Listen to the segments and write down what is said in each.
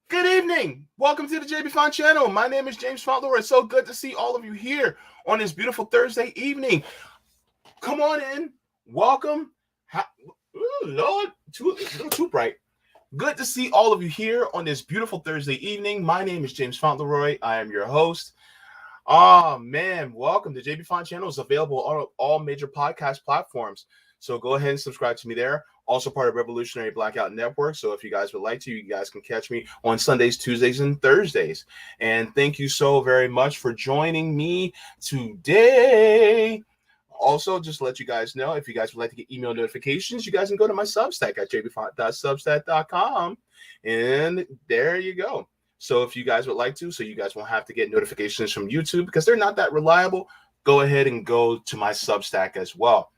Good evening. Welcome to the Jaybefaunt channel. My name is Jaybefaunt. It's so good to see all of you here on this beautiful Thursday evening. Come on in. Welcome. Ooh, Lord, too bright. Good to see all of you here on this beautiful Thursday evening. My name is James Fauntleroy. I am your host. Oh man, welcome. The Jaybefaunt channel is available on all major podcast platforms. So go ahead and subscribe to me there. Also part of Revolutionary Blackout Network. So if you guys would like to, you guys can catch me on Sundays, Tuesdays, and Thursdays. And thank you so very much for joining me today. Also, just to let you guys know, if you guys would like to get email notifications, you guys can go to my Substack at jaybefaunt.substack.com. And there you go. So if you guys would like to, so you guys won't have to get notifications from YouTube because they're not that reliable, go ahead and go to my Substack as well.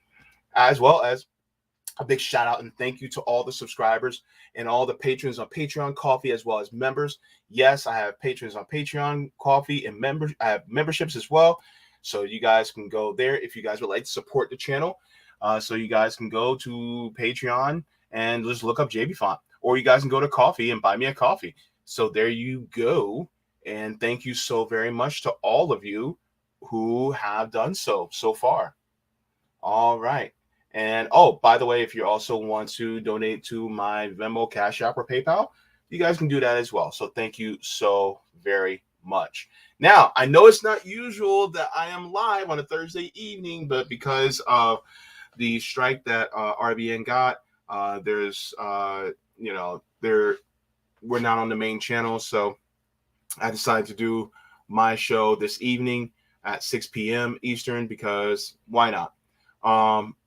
As well as a big shout out and thank you to all the subscribers and all the patrons on Patreon, Coffee, as well as members. Yes, I have patrons on Patreon, Coffee, and members. I have memberships as well. So you guys can go there if you guys would like to support the channel. So you guys can go to Patreon and just look up Jaybefaunt, or you guys can go to Coffee and buy me a coffee. So there you go. And thank you so very much to all of you who have done so far. All right. And oh, by the way, if you also want to donate to my Venmo, Cash App, or PayPal, you guys can do that as well. So thank you so very much. Now, I know it's not usual that I am live on a Thursday evening, but because of the strike that RBN got, there's, we're not on the main channel. So I decided to do my show this evening at 6 p.m. Eastern because why not?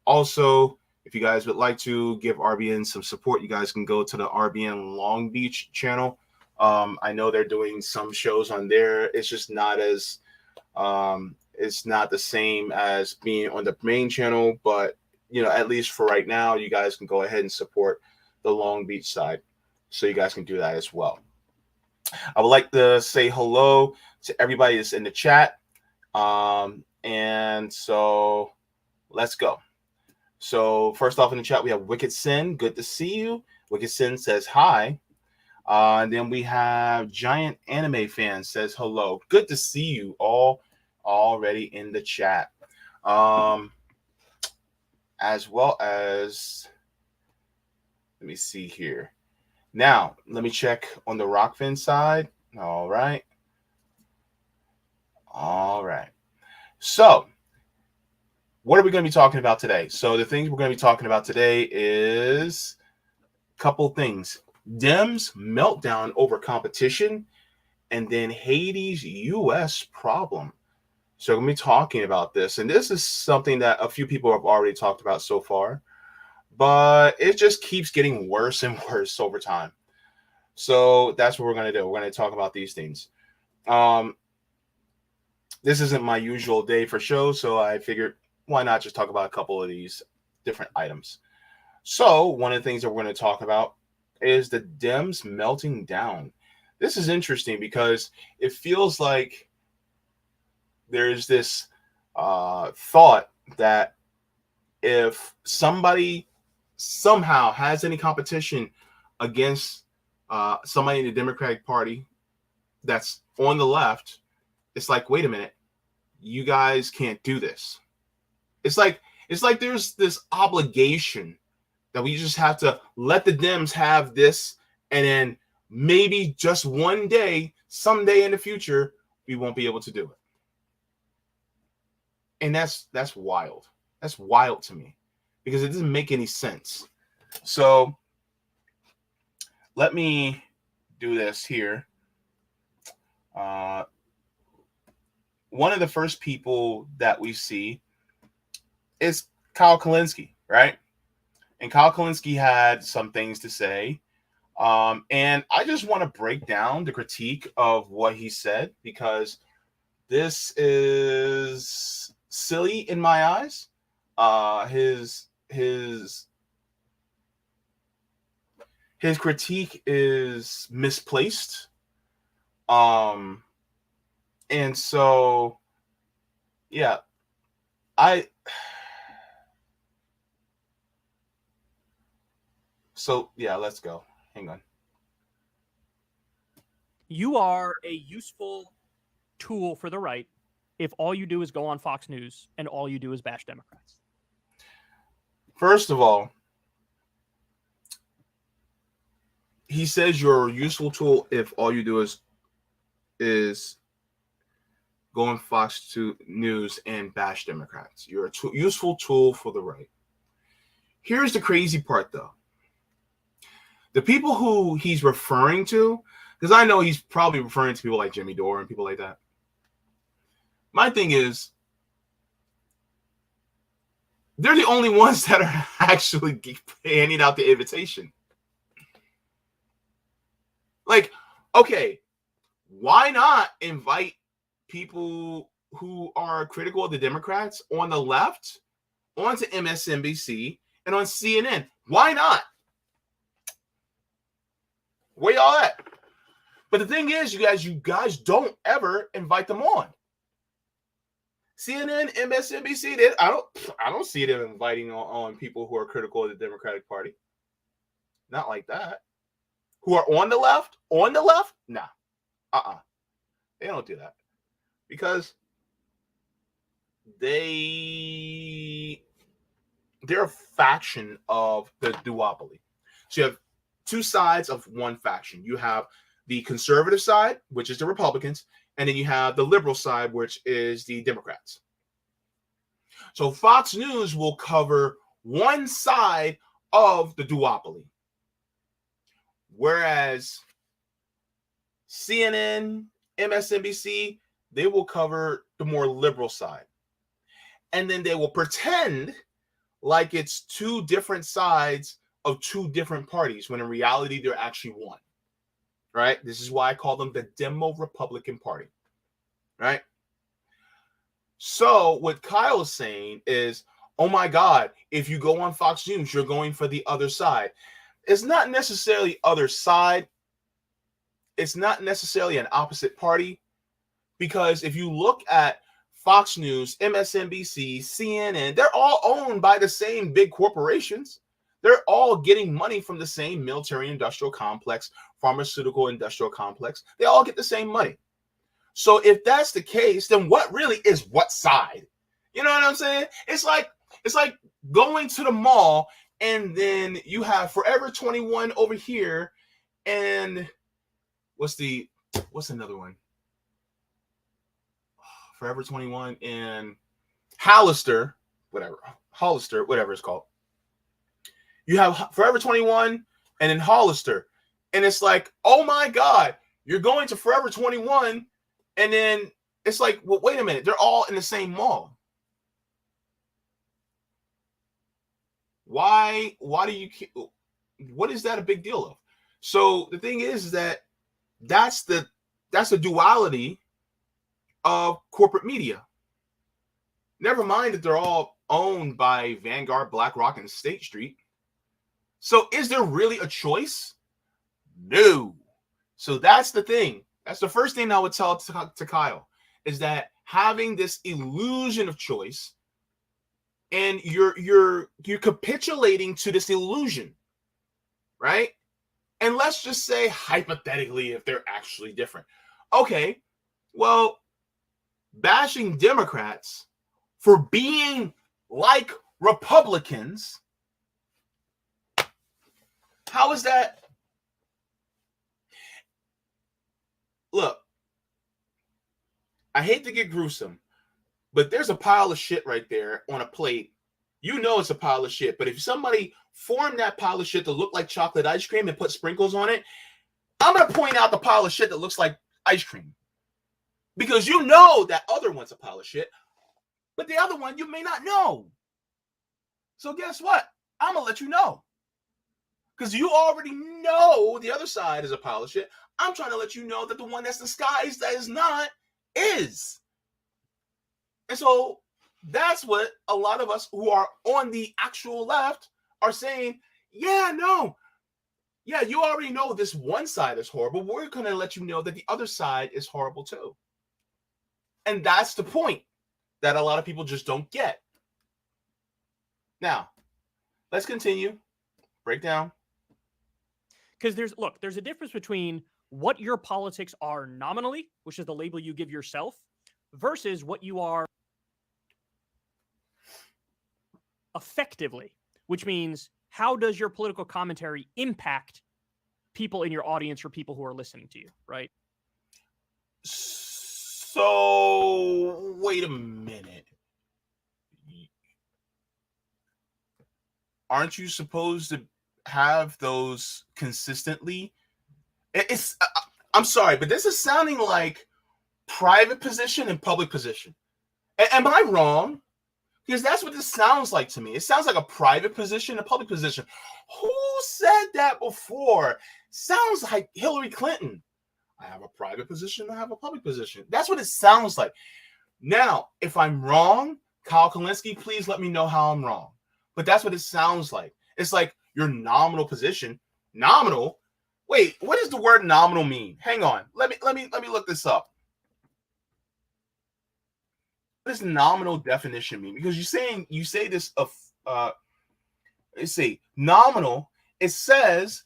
Also, if you guys would like to give RBN some support, you guys can go to the RBN Long Beach channel. I know they're doing some shows on there. It's just not as it's not the same as being on the main channel, but at least for right now, you guys can go ahead and support the Long Beach side. So you guys can do that as well. I would like to say hello to everybody that's in the chat. And so let's go. So first off in the chat, we have Wicked Sin. Good to see you. Wicked Sin says hi. And then we have Giant Anime Fan says hello. Good to see you all already in the chat. As well as, let me see here. Now, let me check on the Rockfin side. All right. All right. So, what are we going to be talking about today? So, the things we're going to be talking about today is a couple things. Dems meltdown over competition, and then Haiti's U.S. problem. So, we're going to be talking about this. And this is something that a few people have already talked about so far, but it just keeps getting worse and worse over time. So, that's what we're going to do. We're going to talk about these things. This isn't my usual day for shows, so I figured why not just talk about a couple of these different items. So one of the things that we're going to talk about is the Dems melting down. This is interesting because it feels like there's this thought that if somebody somehow has any competition against somebody in the Democratic Party that's on the left, it's like, wait a minute, you guys can't do this. It's like there's this obligation that we just have to let the Dems have this, and then maybe just one day, someday in the future, we won't be able to do it. And that's wild. That's wild to me because it doesn't make any sense. So let me do this here. One of the first people that we see is Kyle Kalinske, right? And Kyle Kalinske had some things to say. And I just want to break down the critique of what he said because this is silly in my eyes. His critique is misplaced. And so, yeah, let's go. Hang on. You are a useful tool for the right if all you do is go on Fox News and all you do is bash Democrats. First of all, he says you're a useful tool if all you do is go on Fox News and bash Democrats. You're a useful tool for the right. Here's the crazy part, though. The people who he's referring to, because I know he's probably referring to people like Jimmy Dore and people like that. My thing is, they're the only ones that are actually handing out the invitation. Like, okay, why not invite people who are critical of the Democrats on the left onto MSNBC and on CNN? Why not? Where y'all at? But the thing is, you guys don't ever invite them on. CNN, MSNBC, I don't see them inviting on people who are critical of the Democratic Party. Not like that. Who are on the left? On the left? Nah. They don't do that. Because they're a faction of the duopoly. So you have two sides of one faction. You have the conservative side, which is the Republicans, and then you have the liberal side, which is the Democrats. So Fox News will cover one side of the duopoly, whereas CNN, MSNBC, they will cover the more liberal side. And then they will pretend like it's two different sides of two different parties, when in reality, they're actually one. Right? This is why I call them the Demo-Republican Party. Right? So what Kyle is saying is, oh my God, if you go on Fox News, you're going for the other side. It's not necessarily other side. It's not necessarily an opposite party. Because if you look at Fox News, MSNBC, CNN, they're all owned by the same big corporations. They're all getting money from the same military-industrial complex, pharmaceutical-industrial complex. They all get the same money. So if that's the case, then what really is what side? You know what I'm saying? It's like going to the mall and then you have Forever 21 over here, and what's another one? Forever 21 and Hollister, whatever it's called. You have Forever 21 and then Hollister. And it's like, oh my God, you're going to Forever 21. And then it's like, well, wait a minute. They're all in the same mall. Why do you, what is that a big deal of? So the thing is that that's the duality of corporate media. Never mind that they're all owned by Vanguard, BlackRock, and State Street. So is there really a choice? No. So that's the thing. That's the first thing I would tell to Kyle, is that having this illusion of choice, and you're capitulating to this illusion, right? And let's just say hypothetically, if they're actually different. Okay, well, bashing Democrats for being like Republicans, how is that? Look, I hate to get gruesome, but there's a pile of shit right there on a plate. You know it's a pile of shit, but if somebody formed that pile of shit to look like chocolate ice cream and put sprinkles on it, I'm going to point out the pile of shit that looks like ice cream. Because you know that other one's a pile of shit, but the other one you may not know. So guess what? I'm going to let you know. Because you already know the other side is a pile of shit. I'm trying to let you know that the one that's disguised that is not is. And so that's what a lot of us who are on the actual left are saying. Yeah, no. Yeah, you already know this one side is horrible. We're going to let you know that the other side is horrible too. And that's the point that a lot of people just don't get. Now, let's continue. Break down. Because there's a difference between what your politics are nominally, which is the label you give yourself, versus what you are effectively, which means how does your political commentary impact people in your audience or people who are listening to you, right? So, wait a minute. Aren't you supposed to have those consistently? I'm sorry, but this is sounding like private position and public position. Am I wrong? Because that's what this sounds like to me. It sounds like a private position, a public position. Who said that before? Sounds like Hillary Clinton. I have a private position, I have a public position. That's what it sounds like. Now, if I'm wrong, Kyle Kalinske, please let me know how I'm wrong. But that's what it sounds like. It's like your nominal position. Nominal? Wait, what does the word nominal mean? Hang on. Let me look this up. What does nominal definition mean? Because you say this of let's see, nominal, it says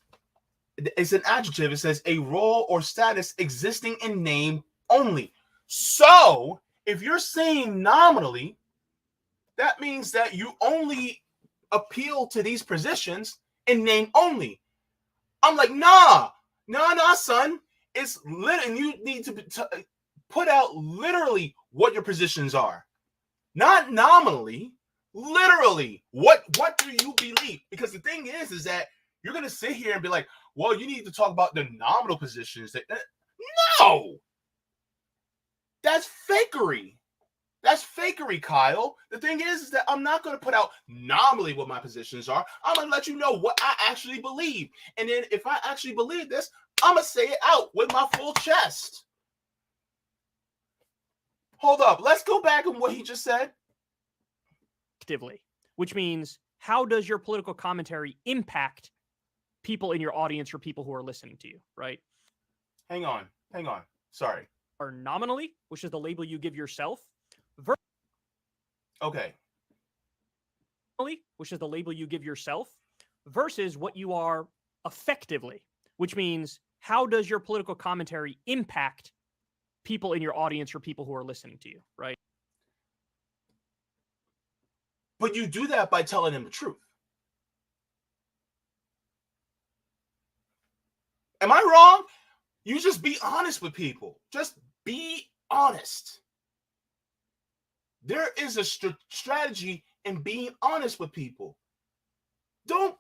it's an adjective. It says a role or status existing in name only. So if you're saying nominally, that means that you only appeal to these positions in name only. I'm like, nah, son. It's lit, and you need to put out literally what your positions are, not nominally. Literally, what do you believe? Because the thing is that you're gonna sit here and be like, well, you need to talk about the nominal positions. No, that's fakery. That's fakery, Kyle. The thing is that I'm not going to put out nominally what my positions are. I'm going to let you know what I actually believe. And then if I actually believe this, I'm going to say it out with my full chest. Hold up. Let's go back on what he just said. Actively, which means how does your political commentary impact people in your audience or people who are listening to you, right? Hang on. Sorry. Or nominally, which is the label you give yourself. Okay. Which is the label you give yourself versus what you are effectively, which means how does your political commentary impact people in your audience or people who are listening to you, right? But you do that by telling them the truth. Am I wrong? You just be honest with people. Just be honest. There is a strategy in being honest with people. Look,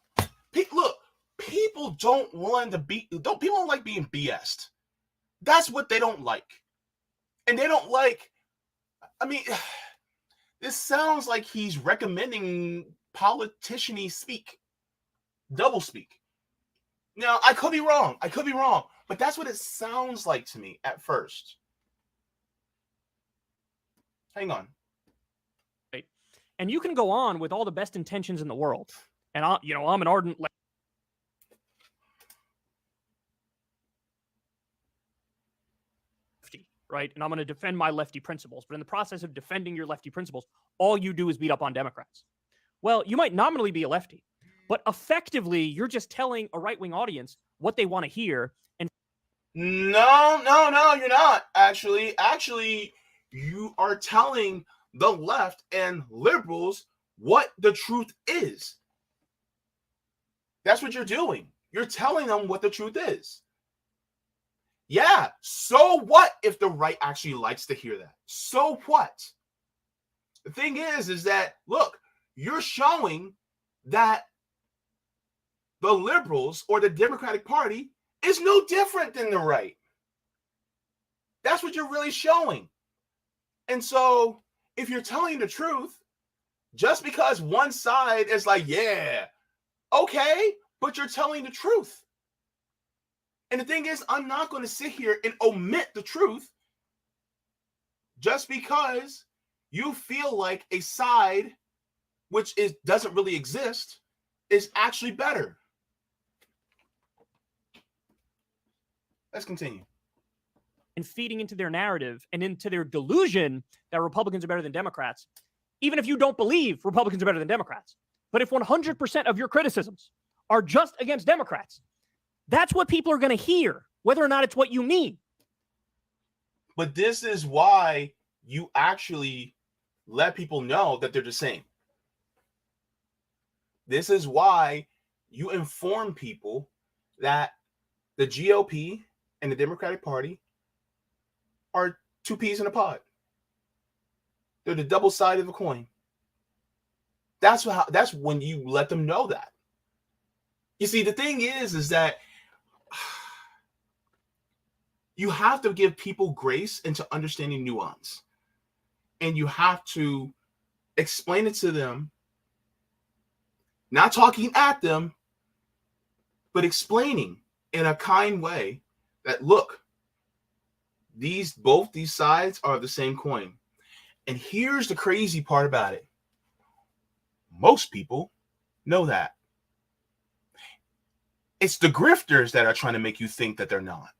people don't like being BS'd. That's what they don't like. And they don't like, this sounds like he's recommending politician-y speak, double speak. Now, I could be wrong, but that's what it sounds like to me at first. Hang on. And you can go on with all the best intentions in the world. And I'm an ardent lefty, right? And I'm going to defend my lefty principles. But in the process of defending your lefty principles, all you do is beat up on Democrats. Well, you might nominally be a lefty, but effectively, you're just telling a right-wing audience what they want to hear. And no, you're not. Actually, you are telling the left and liberals what the truth is. That's what you're doing. You're telling them what the truth is. Yeah, so what if the right actually likes to hear that? So what? The thing is that, look, you're showing that the liberals or the Democratic Party is no different than the right. That's what you're really showing. And so, if you're telling the truth, just because one side is like, yeah, okay, but you're telling the truth. And the thing is, I'm not going to sit here and omit the truth just because you feel like a side, which doesn't really exist, is actually better. Let's continue. And feeding into their narrative and into their delusion that Republicans are better than Democrats, even if you don't believe Republicans are better than Democrats. But if 100% of your criticisms are just against Democrats, that's what people are going to hear whether or not it's what you mean. But this is why you actually let people know that they're the same. This is why you inform people that the GOP and the Democratic Party are two peas in a pod. They're the double side of a coin. That's when you let them know that. You see, the thing is that you have to give people grace into understanding nuance. And you have to explain it to them, not talking at them, but explaining in a kind way that, look, both these sides are the same coin. And here's the crazy part about it. Most people know that. It's the grifters that are trying to make you think that they're not.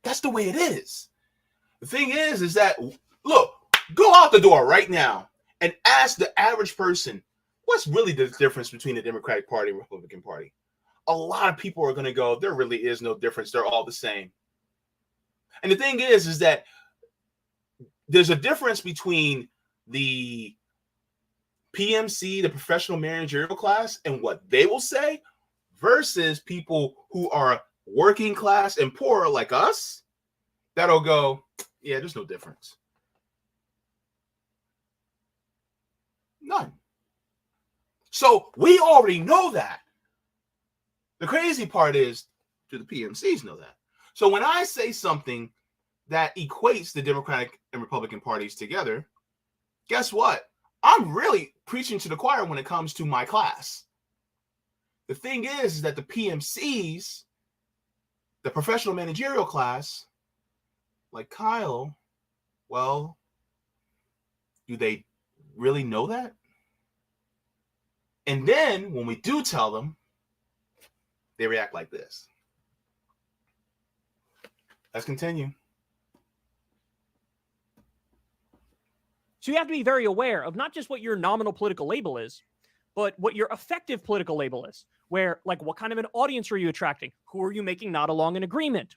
That's the way it is. The thing is that, look, go out the door right now and ask the average person, what's really the difference between the Democratic Party and Republican Party? A lot of people are going to go, there really is no difference. They're all the same. And the thing is that there's a difference between the PMC, the professional managerial class, and what they will say versus people who are working class and poor like us that'll go, yeah, there's no difference. None. So we already know that. The crazy part is, do the PMCs know that? So when I say something that equates the Democratic and Republican parties together, guess what? I'm really preaching to the choir when it comes to my class. The thing is that the PMCs, the professional managerial class, like Kyle, well, do they really know that? And then when we do tell them, they react like this. Let's continue. So you have to be very aware of not just what your nominal political label is, but what your effective political label is. Where, like, what kind of an audience are you attracting? Who are you making not along an agreement?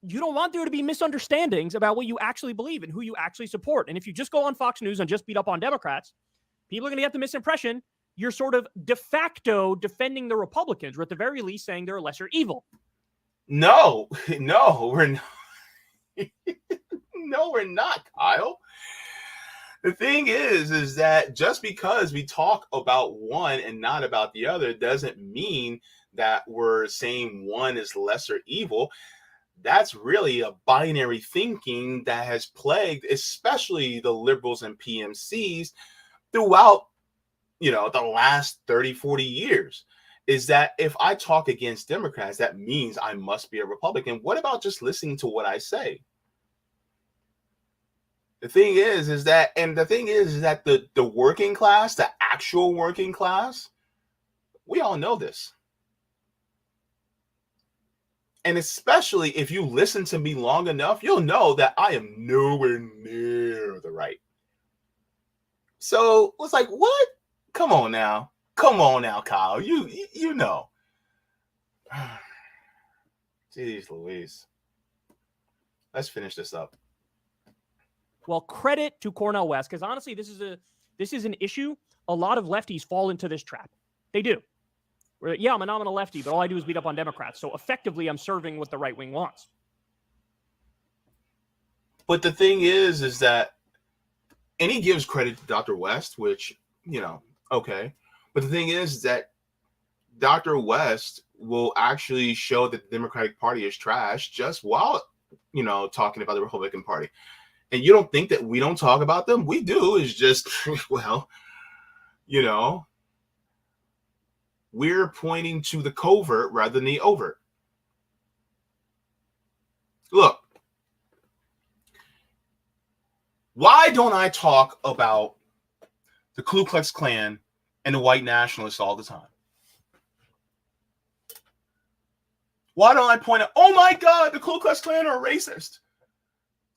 You don't want there to be misunderstandings about what you actually believe and who you actually support. And if you just go on Fox News and just beat up on Democrats, people are going to get the misimpression you're sort of de facto defending the Republicans, or at the very least saying they're a lesser evil. No, we're not. No, we're not, Kyle. The thing is that just because we talk about one and not about the other doesn't mean that we're saying one is lesser evil. That's really a binary thinking that has plagued especially the liberals and PMCs throughout, the last 30, 40 years. Is that if I talk against Democrats, that means I must be a Republican. What about just listening to what I say? The thing is that the working class, the actual working class, we all know this. And especially if you listen to me long enough, you'll know that I am nowhere near the right. So it's like, what? Come on now, Kyle. You know. Jeez Louise. Let's finish this up. Well, credit to Cornel West, because honestly, this is an issue. A lot of lefties fall into this trap. They do. Yeah, I'm a nominal lefty, but all I do is beat up on Democrats. So effectively, I'm serving what the right wing wants. But the thing is that, and he gives credit to Dr. West, which, okay. But the thing is that Dr. West will actually show that the Democratic Party is trash just while, talking about the Republican Party. And you don't think that we don't talk about them? We do. It's just, well, we're pointing to the covert rather than the overt. Look, why don't I talk about the Ku Klux Klan and the white nationalists all the time? Why don't I point out, oh my God, the Ku Klux Klan are racist.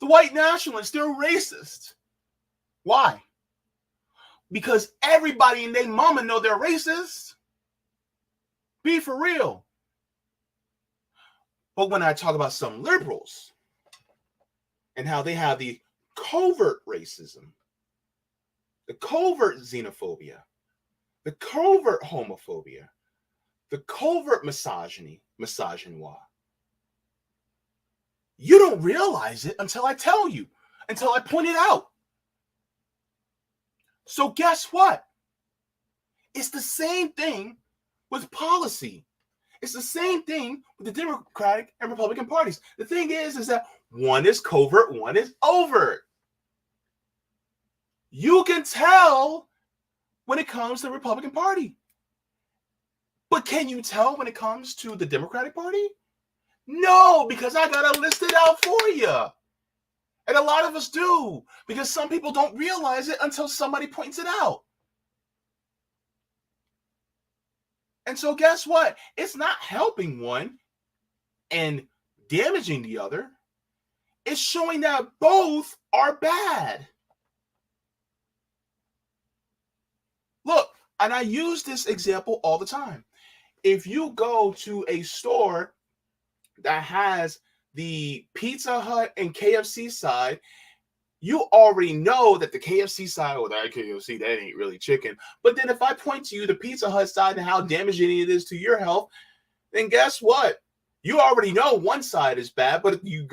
The white nationalists, they're racist. Why? Because everybody and their mama know they're racist. Be for real. But when I talk about some liberals and how they have the covert racism, the covert xenophobia, the covert homophobia, the covert misogyny, you don't realize it until I tell you, until I point it out. So guess what? It's the same thing with policy. It's the same thing with the Democratic and Republican parties. The thing is that one is covert, one is overt. You can tell when it comes to the Republican Party. But can you tell when it comes to the Democratic Party? No, because I got to list it out for you. And a lot of us do, because some people don't realize it until somebody points it out. And so guess what? It's not helping one and damaging the other. It's showing that both are bad. Look, and I use this example all the time. If you go to a store that has the Pizza Hut and KFC side, you already know that the KFC side, or that KFC, that ain't really chicken. But then if I point to you the Pizza Hut side and how damaging it is to your health, then guess what? You already know one side is bad, but if you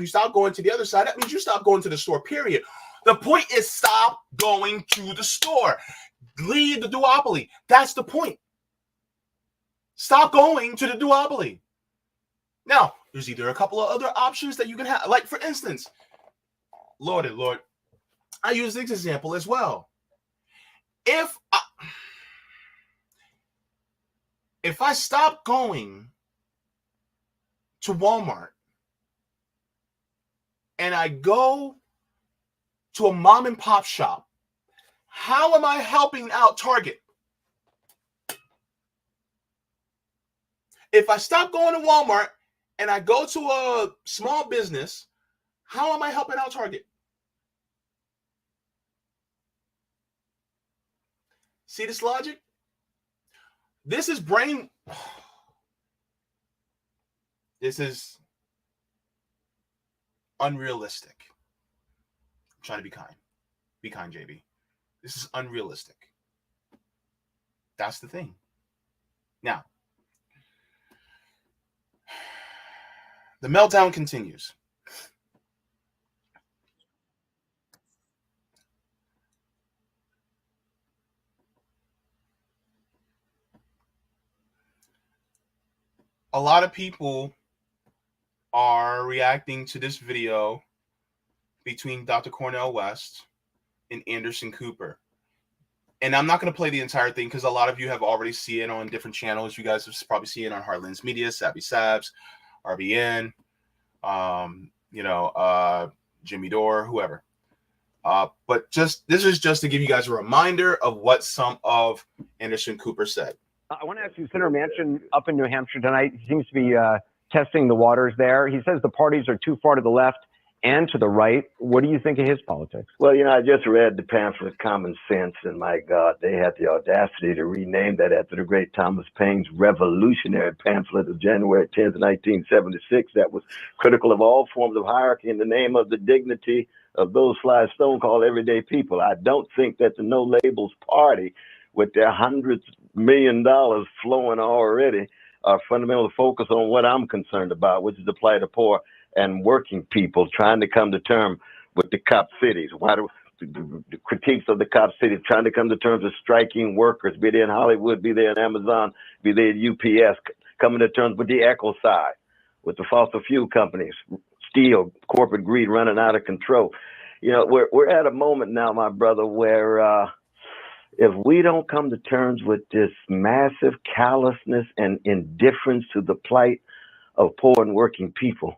stop going to the other side, that means you stop going to the store, period. The point is stop going to the store. Leave the duopoly. That's the point. Stop going to the duopoly. Now, there's either a couple of other options that you can have. Like, for instance, Lord, I use this example as well. If I stop going to Walmart and I go to a mom and pop shop, how am I helping out Target? If I stop going to Walmart and I go to a small business, how am I helping out Target? See this logic? This is This is unrealistic. I'm trying to be kind. Be kind, JB. This is unrealistic. That's the thing. Now, the meltdown continues. A lot of people are reacting to this video between Dr. Cornel West and Anderson Cooper. And I'm not going to play the entire thing because a lot of you have already seen it on different channels. You guys have probably seen it on Heartlands Media, Savvy Sabs, RBN, Jimmy Dore, whoever. But this is just to give you guys a reminder of what some of Anderson Cooper said. I want to ask you, Senator Manchin up in New Hampshire tonight, he seems to be testing the waters there. He says the parties are too far to the left and to the right. What do you think of his politics? Well, I just read the pamphlet Common Sense, and my God, they had the audacity to rename that after the great Thomas Paine's revolutionary pamphlet of January 10th, 1976, that was critical of all forms of hierarchy in the name of the dignity of those fly stone called everyday people. I don't think that the No Labels Party, with their hundreds of $million flowing already, are fundamentally focused on what I'm concerned about, which is the plight of poor and working people trying to come to terms with the cop cities. Why do the critiques of the cop cities trying to come to terms with striking workers, be they in Hollywood, be they in Amazon, be they at UPS, coming to terms with the echo side, with the fossil fuel companies, steel, corporate greed running out of control. We're at a moment now, my brother, where if we don't come to terms with this massive callousness and indifference to the plight of poor and working people,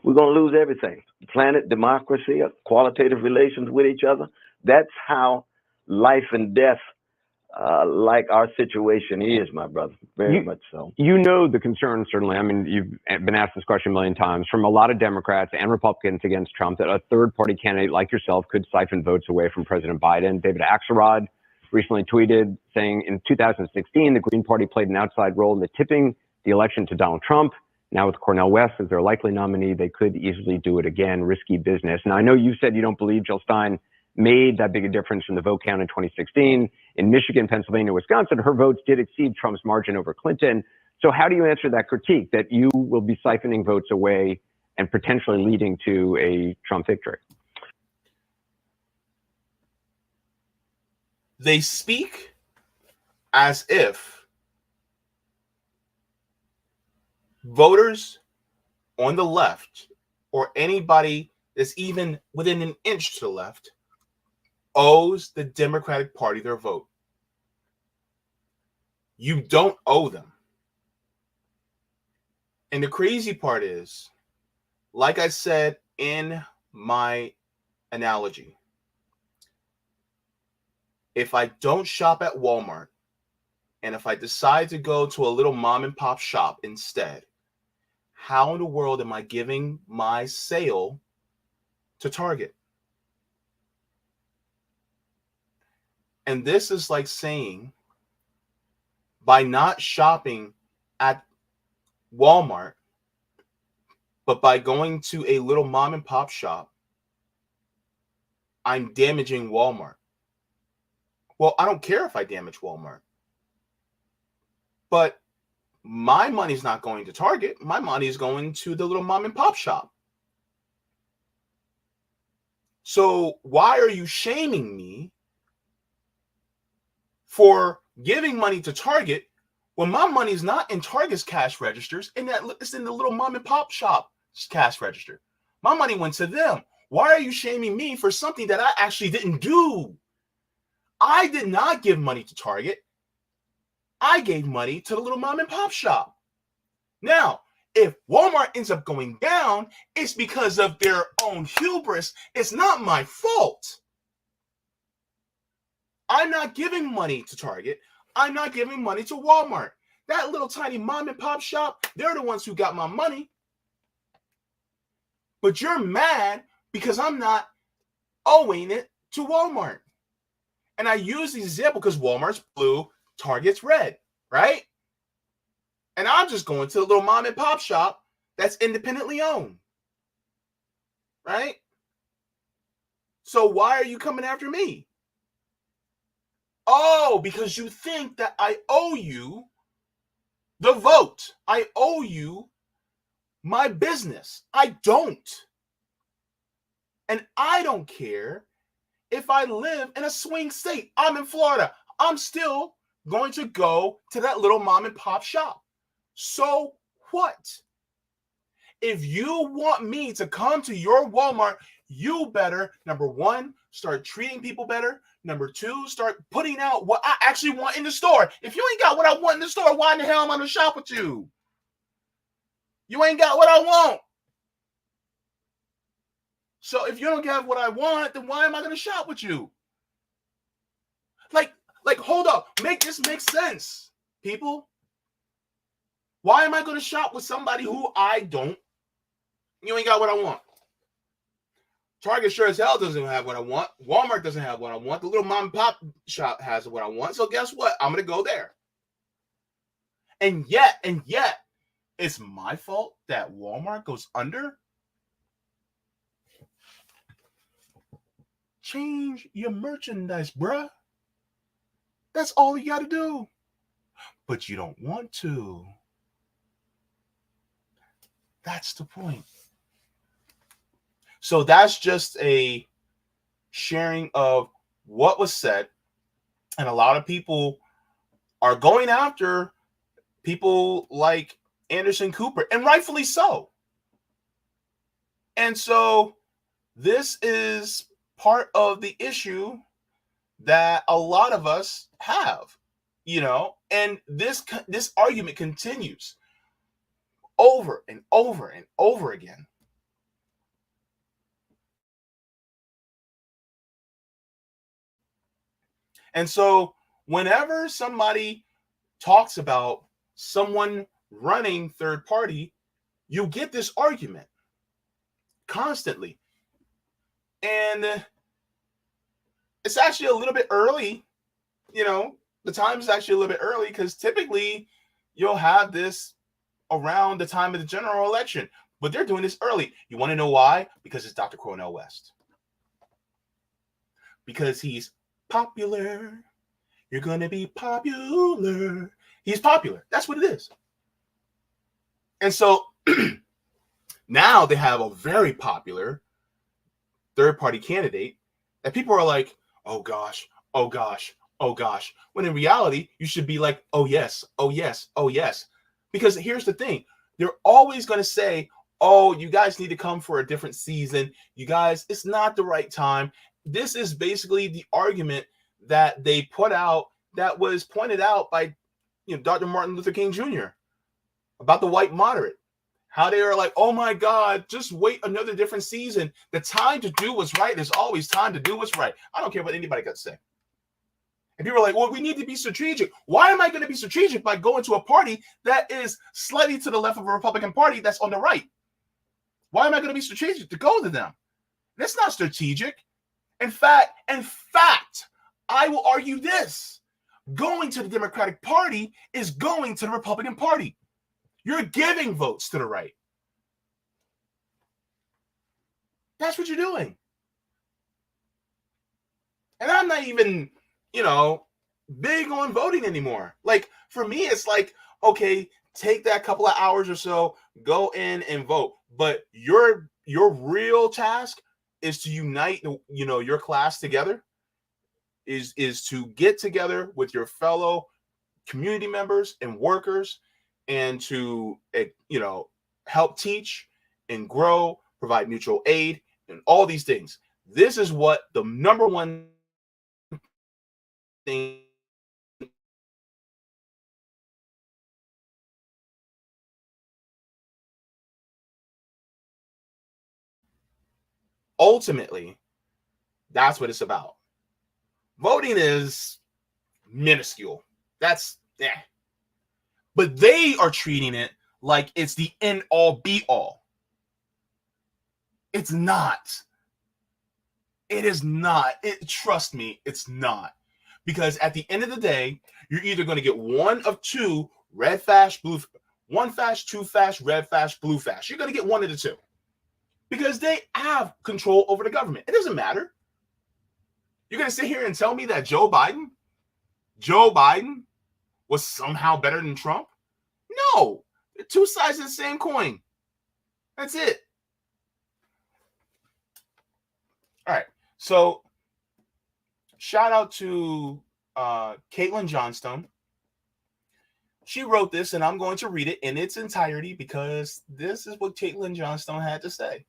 we're going to lose everything. The planet, democracy, qualitative relations with each other. That's how life and death, like our situation is, my brother. Very much so. You know the concern, certainly. I mean, you've been asked this question a million times from a lot of Democrats and Republicans against Trump that a third-party candidate like yourself could siphon votes away from President Biden. David Axelrod recently tweeted saying in 2016, the Green Party played an outside role in tipping the election to Donald Trump. Now with Cornel West as their likely nominee, they could easily do it again. Risky business. Now I know you said you don't believe Jill Stein made that big a difference in the vote count in 2016. In Michigan, Pennsylvania, Wisconsin, her votes did exceed Trump's margin over Clinton. So how do you answer that critique that you will be siphoning votes away and potentially leading to a Trump victory? They speak as if voters on the left or anybody that's even within an inch to the left owes the Democratic Party their vote. You don't owe them. And the crazy part is, like I said in my analogy, if I don't shop at Walmart and if I decide to go to a little mom and pop shop instead, how in the world am I giving my sale to Target? And this is like saying, by not shopping at Walmart, but by going to a little mom and pop shop, I'm damaging Walmart. Well, I don't care if I damage Walmart, but my money's not going to Target. My money is going to the little mom and pop shop. So why are you shaming me for giving money to Target when my money is not in Target's cash registers and that it's in the little mom and pop shop cash register? My money went to them. Why are you shaming me for something that I actually didn't do? I did not give money to Target. I gave money to the little mom and pop shop. Now, if Walmart ends up going down, it's because of their own hubris. It's not my fault. I'm not giving money to Target. I'm not giving money to Walmart. That little tiny mom and pop shop, they're the ones who got my money. But you're mad because I'm not owing it to Walmart. And I use the example because Walmart's blue, Target's red, right? And I'm just going to a little mom and pop shop that's independently owned, right? So why are you coming after me? Oh, because you think that I owe you the vote. I owe you my business. I don't. And I don't care if I live in a swing state. I'm in Florida. I'm still going to go to that little mom and pop shop. So what? If you want me to come to your Walmart, you better, number one, start treating people better. Number two, start putting out what I actually want in the store. If you ain't got what I want in the store, why in the hell am I going to shop with you? You ain't got what I want. So if you don't have what I want, then why am I going to shop with you? Like, hold up. Make this make sense, people. Why am I going to shop with somebody who I don't? You ain't got what I want. Target sure as hell doesn't have what I want. Walmart doesn't have what I want. The little mom and pop shop has what I want. So guess what? I'm going to go there. And yet, it's my fault that Walmart goes under? Change your merchandise, bruh. That's all you got to do. But you don't want to. That's the point. So that's just a sharing of what was said. And a lot of people are going after people like Anderson Cooper, and rightfully so. And so this is part of the issue that a lot of us have, and this argument continues over and over and over again. And so whenever somebody talks about someone running third party, you get this argument constantly. And it's actually a little bit early, the time is actually a little bit early because typically you'll have this around the time of the general election. But they're doing this early. You want to know why? Because it's Dr. Cornel West. Because he's popular. You're going to be popular. He's popular. That's what it is. And so now they have a very popular third-party candidate that people are like, oh gosh, oh gosh, oh gosh. When in reality, you should be like, oh yes, oh yes, oh yes. Because here's the thing. They're always going to say, oh, you guys need to come for a different season. You guys, it's not the right time. This is basically the argument that they put out that was pointed out by Dr. Martin Luther King Jr. about the white moderate. How they are like, oh my God, just wait another different season. The time to do what's right is always time to do what's right. I don't care what anybody got to say. And people are like, well, we need to be strategic. Why am I going to be strategic by going to a party that is slightly to the left of a Republican Party that's on the right? Why am I going to be strategic to go to them? That's not strategic. In fact, I will argue this. Going to the Democratic Party is going to the Republican Party. You're giving votes to the right. That's what you're doing. And I'm not even, big on voting anymore. Like, for me, it's like, okay, take that couple of hours or so, go in and vote. But your real task is to unite, your class together, is to get together with your fellow community members and workers and to, help teach and grow, provide mutual aid and all these things. This is what the number one thing ultimately, that's what it's about. Voting is minuscule. That's but they are treating it like it's the end all be all. It's not. It is not. Trust me, it's not. Because at the end of the day, you're either going to get one of two red fast, blue, one fast, two fast, red fast, blue fast. You're going to get one of the two. Because they have control over the government. It doesn't matter. You're going to sit here and tell me that Joe Biden was somehow better than Trump? No. They're two sides of the same coin. That's it. All right. So shout out to Caitlin Johnstone. She wrote this, and I'm going to read it in its entirety because this is what Caitlin Johnstone had to say.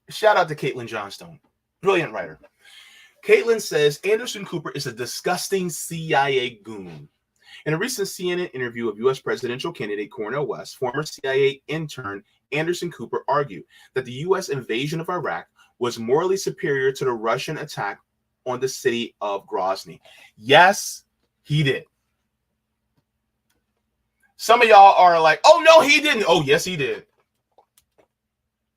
Shout out to Caitlin Johnstone. Brilliant writer. Caitlin says, Anderson Cooper is a disgusting CIA goon. In a recent CNN interview of U.S. presidential candidate Cornel West, former CIA intern Anderson Cooper argued that the U.S. invasion of Iraq was morally superior to the Russian attack on the city of Grozny. Yes, he did. Some of y'all are like, oh, no, he didn't. Oh, yes, he did.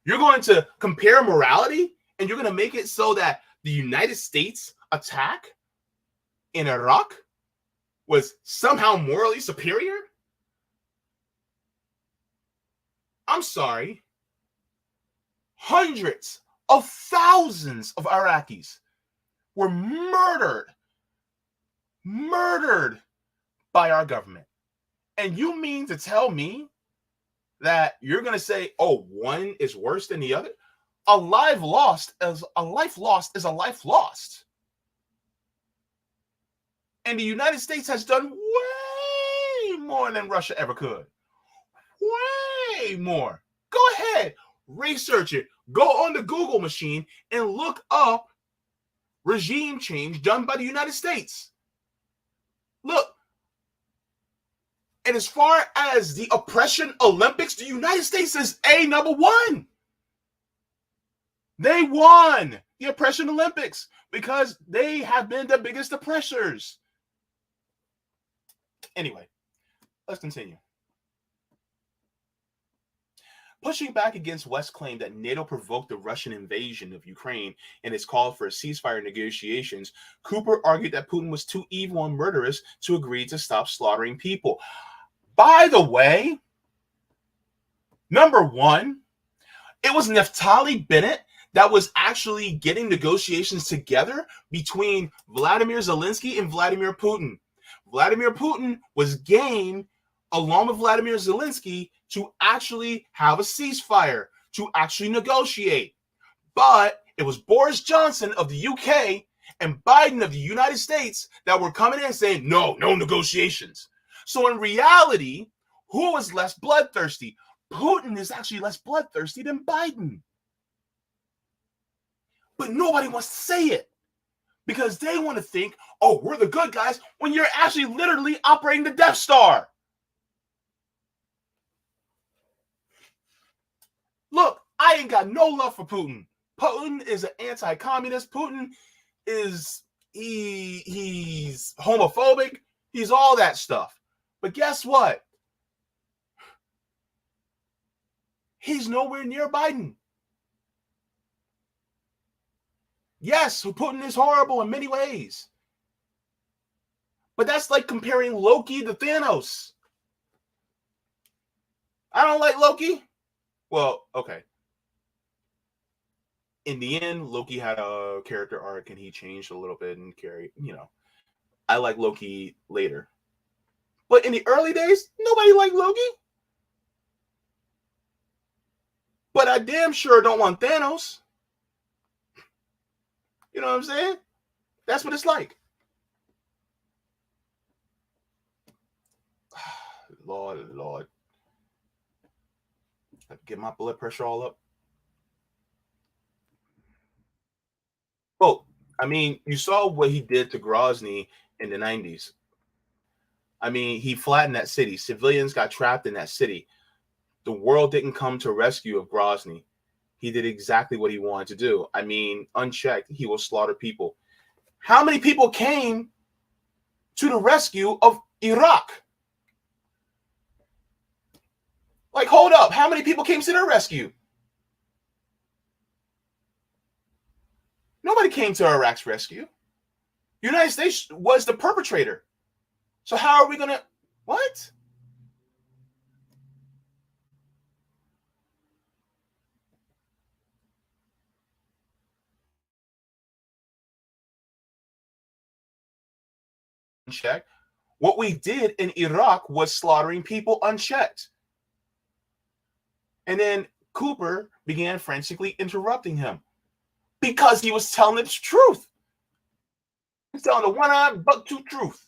You're going to compare morality and you're going to make it so that the United States attack in Iraq was somehow morally superior? I'm sorry. Hundreds of thousands of Iraqis were murdered by our government. And you mean to tell me that you're going to say, oh, one is worse than the other? A life lost is a life lost. And the United States has done way more than Russia ever could. Way more. Go ahead, research it. Go on the Google machine and look up regime change done by the United States. Look, and as far as the oppression Olympics, the United States is number one. They won the oppression Olympics because they have been the biggest oppressors. Anyway, let's continue. Pushing back against West's claim that NATO provoked the Russian invasion of Ukraine and its call for ceasefire negotiations, Cooper argued that Putin was too evil and murderous to agree to stop slaughtering people. By the way, number one, it was Naftali Bennett that was actually getting negotiations together between Vladimir Zelensky and Vladimir Putin. Vladimir Putin was game, along with Vladimir Zelensky, to actually have a ceasefire, to actually negotiate. But it was Boris Johnson of the UK and Biden of the United States that were coming in saying, no negotiations. So in reality, who was less bloodthirsty? Putin is actually less bloodthirsty than Biden. But nobody wants to say it because they want to think, oh, we're the good guys, when you're actually literally operating the Death Star. Look, I ain't got no love for Putin. Putin is an anti-communist. Putin is, he's homophobic. He's all that stuff. But guess what? He's nowhere near Biden. Yes, Putin is horrible in many ways. But that's like comparing Loki to Thanos. I don't like Loki. Well, okay. In the end, Loki had a character arc and he changed a little bit and carried, I like Loki later. But in the early days, nobody liked Loki. But I damn sure don't want Thanos. You know what I'm saying? That's what it's like. Lord. Get my blood pressure all up. Well, I mean, you saw what he did to Grozny in the 90s. I mean, he flattened that city. Civilians got trapped in that city. The world didn't come to rescue of Grozny. He did exactly what he wanted to do. I mean, unchecked, he will slaughter people. How many people came to the rescue of Iraq? Like, hold up. How many people came to their rescue? Nobody came to Iraq's rescue. The United States was the perpetrator. So how are we going to... What? Unchecked. What we did in Iraq was slaughtering people unchecked. And then Cooper began frantically interrupting him because he was telling the truth. He's telling the one-eyed buck-tooth truth.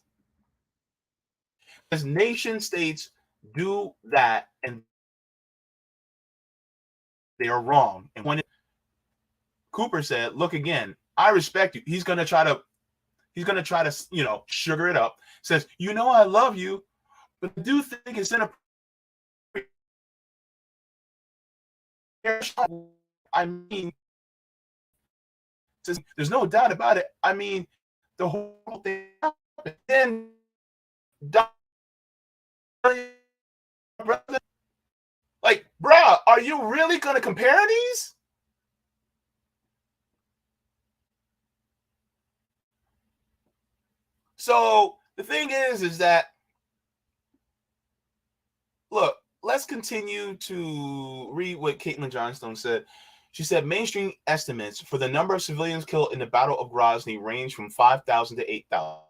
As nation states do that, and they are wrong. And when Cooper said, "Look again, I respect you," he's gonna try to, sugar it up. Says, I love you, but I do think it's inappropriate. I mean, there's no doubt about it. I mean, the whole thing happened. Then, like, bruh, are you really gonna compare these? So the thing is that, look, let's continue to read what Caitlin Johnstone said. She said mainstream estimates for the number of civilians killed in the Battle of Grozny range from 5,000 to 8,000.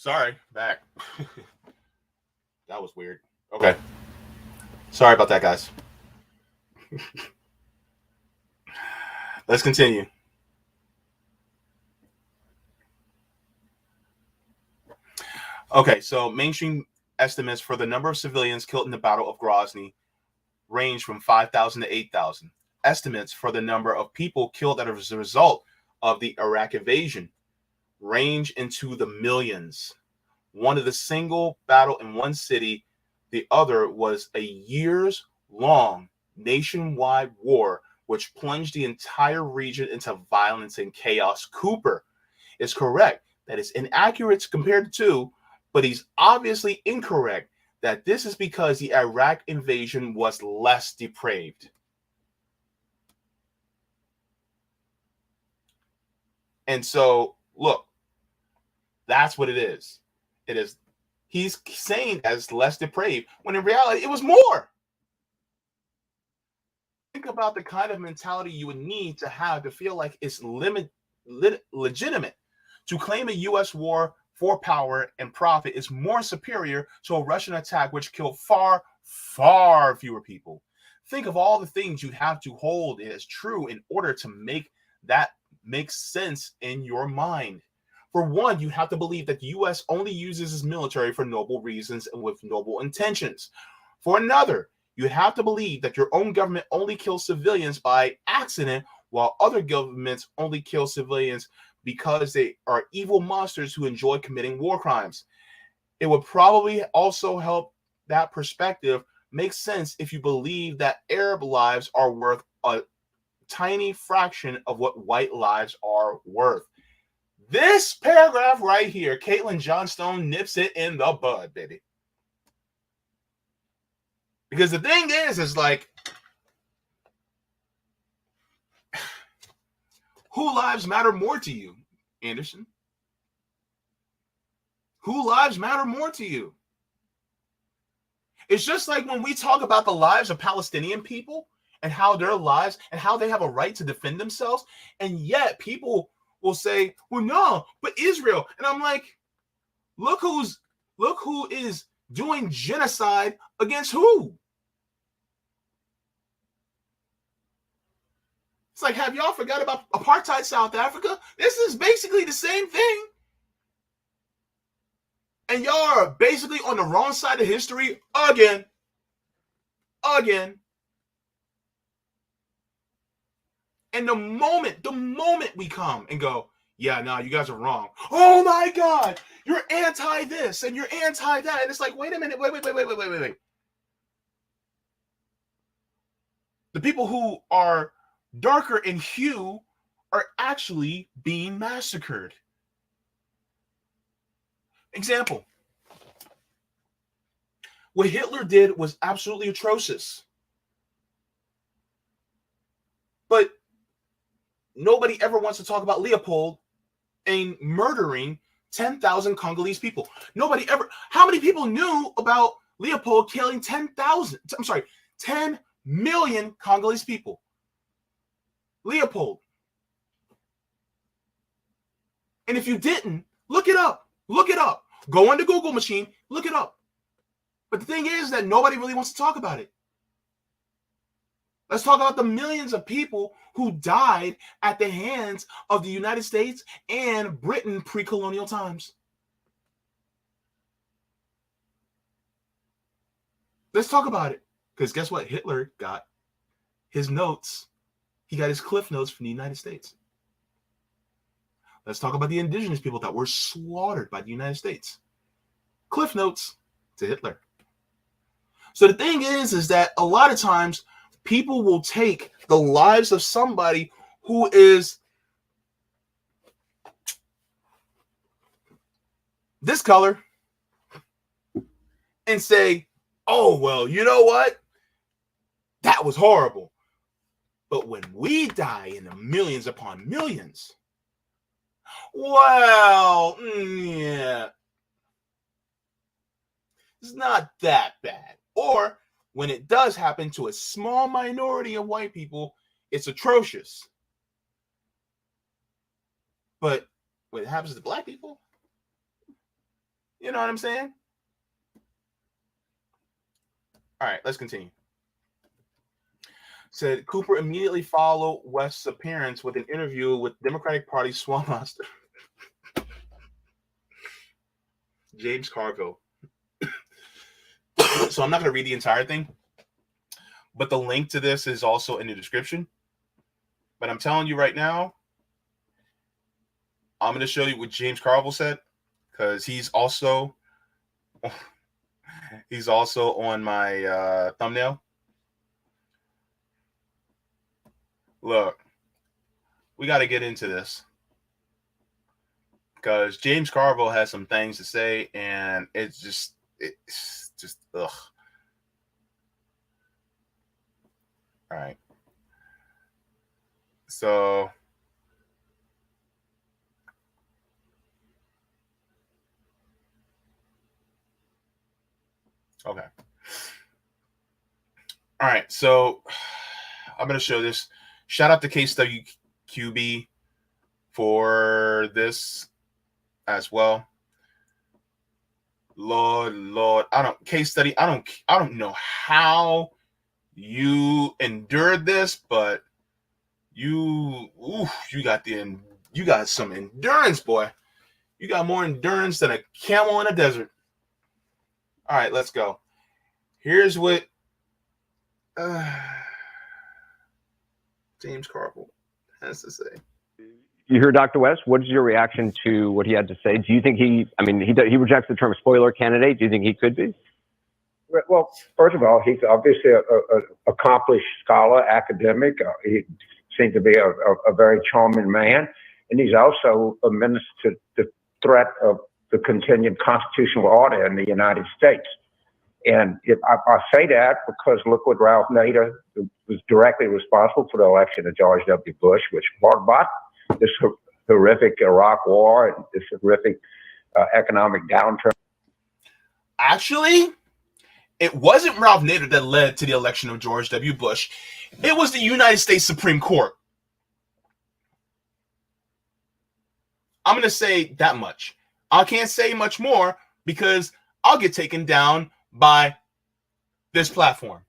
Sorry, back. That was weird. Okay. Sorry about that, guys. Let's continue. Okay, so mainstream estimates for the number of civilians killed in the Battle of Grozny range from 5,000 to 8,000. Estimates for the number of people killed as a result of the Iraq invasion range into the millions. One of the single battle in one city, the other was a years-long nationwide war which plunged the entire region into violence and chaos. Cooper is correct that it's inaccurate compared to, but he's obviously incorrect that this is because the Iraq invasion was less depraved. And so, look, that's what it is. It is, he's saying as less depraved, when in reality, it was more. Think about the kind of mentality you would need to have to feel like it's legitimate to claim a U.S. war for power and profit is more superior to a Russian attack which killed far, far fewer people. Think of all the things you'd have to hold as true in order to make that make sense in your mind. For one, you have to believe that the U.S. only uses its military for noble reasons and with noble intentions. For another, you have to believe that your own government only kills civilians by accident, while other governments only kill civilians because they are evil monsters who enjoy committing war crimes. It would probably also help that perspective make sense if you believe that Arab lives are worth a tiny fraction of what white lives are worth. This paragraph right here, Caitlin Johnstone nips it in the bud, baby. Because the thing is like, who lives matter more to you, Anderson? Who lives matter more to you? It's just like when we talk about the lives of Palestinian people and how their lives and how they have a right to defend themselves, and yet people will say, well, no, but Israel. And I'm like, look who is doing genocide against who? It's like, have y'all forgot about apartheid South Africa? This is basically the same thing. And y'all are basically on the wrong side of history again. And the moment we come and go, yeah, no, you guys are wrong. Oh my God, you're anti this and you're anti that. And it's like, wait a minute, wait. The people who are darker in hue are actually being massacred. Example. What Hitler did was absolutely atrocious. But nobody ever wants to talk about Leopold and murdering 10,000 Congolese people. Nobody ever. How many people knew about Leopold killing 10 million Congolese people? Leopold. And if you didn't, look it up. Go on the Google machine, look it up. But the thing is that nobody really wants to talk about it. Let's talk about the millions of people who died at the hands of the United States and Britain pre-colonial times. Let's talk about it. Because guess what? Hitler got his notes. He got his cliff notes from the United States. Let's talk about the indigenous people that were slaughtered by the United States. Cliff notes to Hitler. So the thing is that a lot of times people will take the lives of somebody who is this color and say, oh, well, you know what? That was horrible. But when we die in the millions upon millions, well, yeah, it's not that bad. Or when it does happen to a small minority of white people, it's atrocious. But when it happens to black people, You know what I'm saying? All right, let's continue. Said Cooper immediately followed West's appearance with an interview with Democratic Party swamp master James Carville. So I'm not going to read the entire thing, but the link to this is also in the description. But I'm telling you right now, I'm going to show you what James Carville said, because he's also on my thumbnail. Look, we got to get into this because James Carville has some things to say, and it's just ugh. All right. So okay. All right. So I'm going to show this. Shout out to KSWQB for this as well. Lord, case study. I don't know how you endured this, but you got some endurance, boy. You got more endurance than a camel in a desert. All right, let's go. Here's what James Carville has to say. You hear Dr. West? What is your reaction to what he had to say? Do you think he rejects the term spoiler candidate. Do you think he could be? Well, first of all, he's obviously a accomplished scholar, academic. He seems to be a very charming man. And he's also a menace to the threat of the continued constitutional order in the United States. And I say that because look what Ralph Nader was directly responsible for the election of George W. Bush, which brought about this horrific Iraq war and this horrific economic downturn. Actually, it wasn't Ralph Nader that led to the election of George W. Bush. It was the United States Supreme Court. I'm going to say that much. I can't say much more because I'll get taken down by this platform.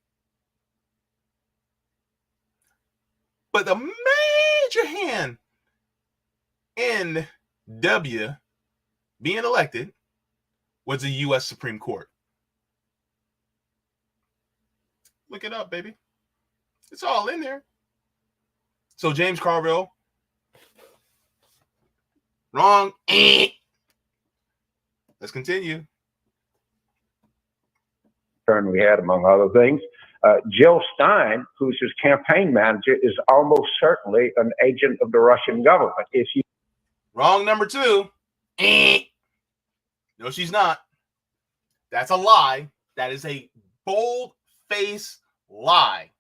But the major hand in W being elected was the U.S. Supreme Court. Look it up, baby. It's all in there. So James Carville, wrong. Let's continue. Turn we had, among other things. Jill Stein, who's his campaign manager, is almost certainly an agent of the Russian government. Wrong number 2. No, she's not. That's a lie. That is a bold-faced lie.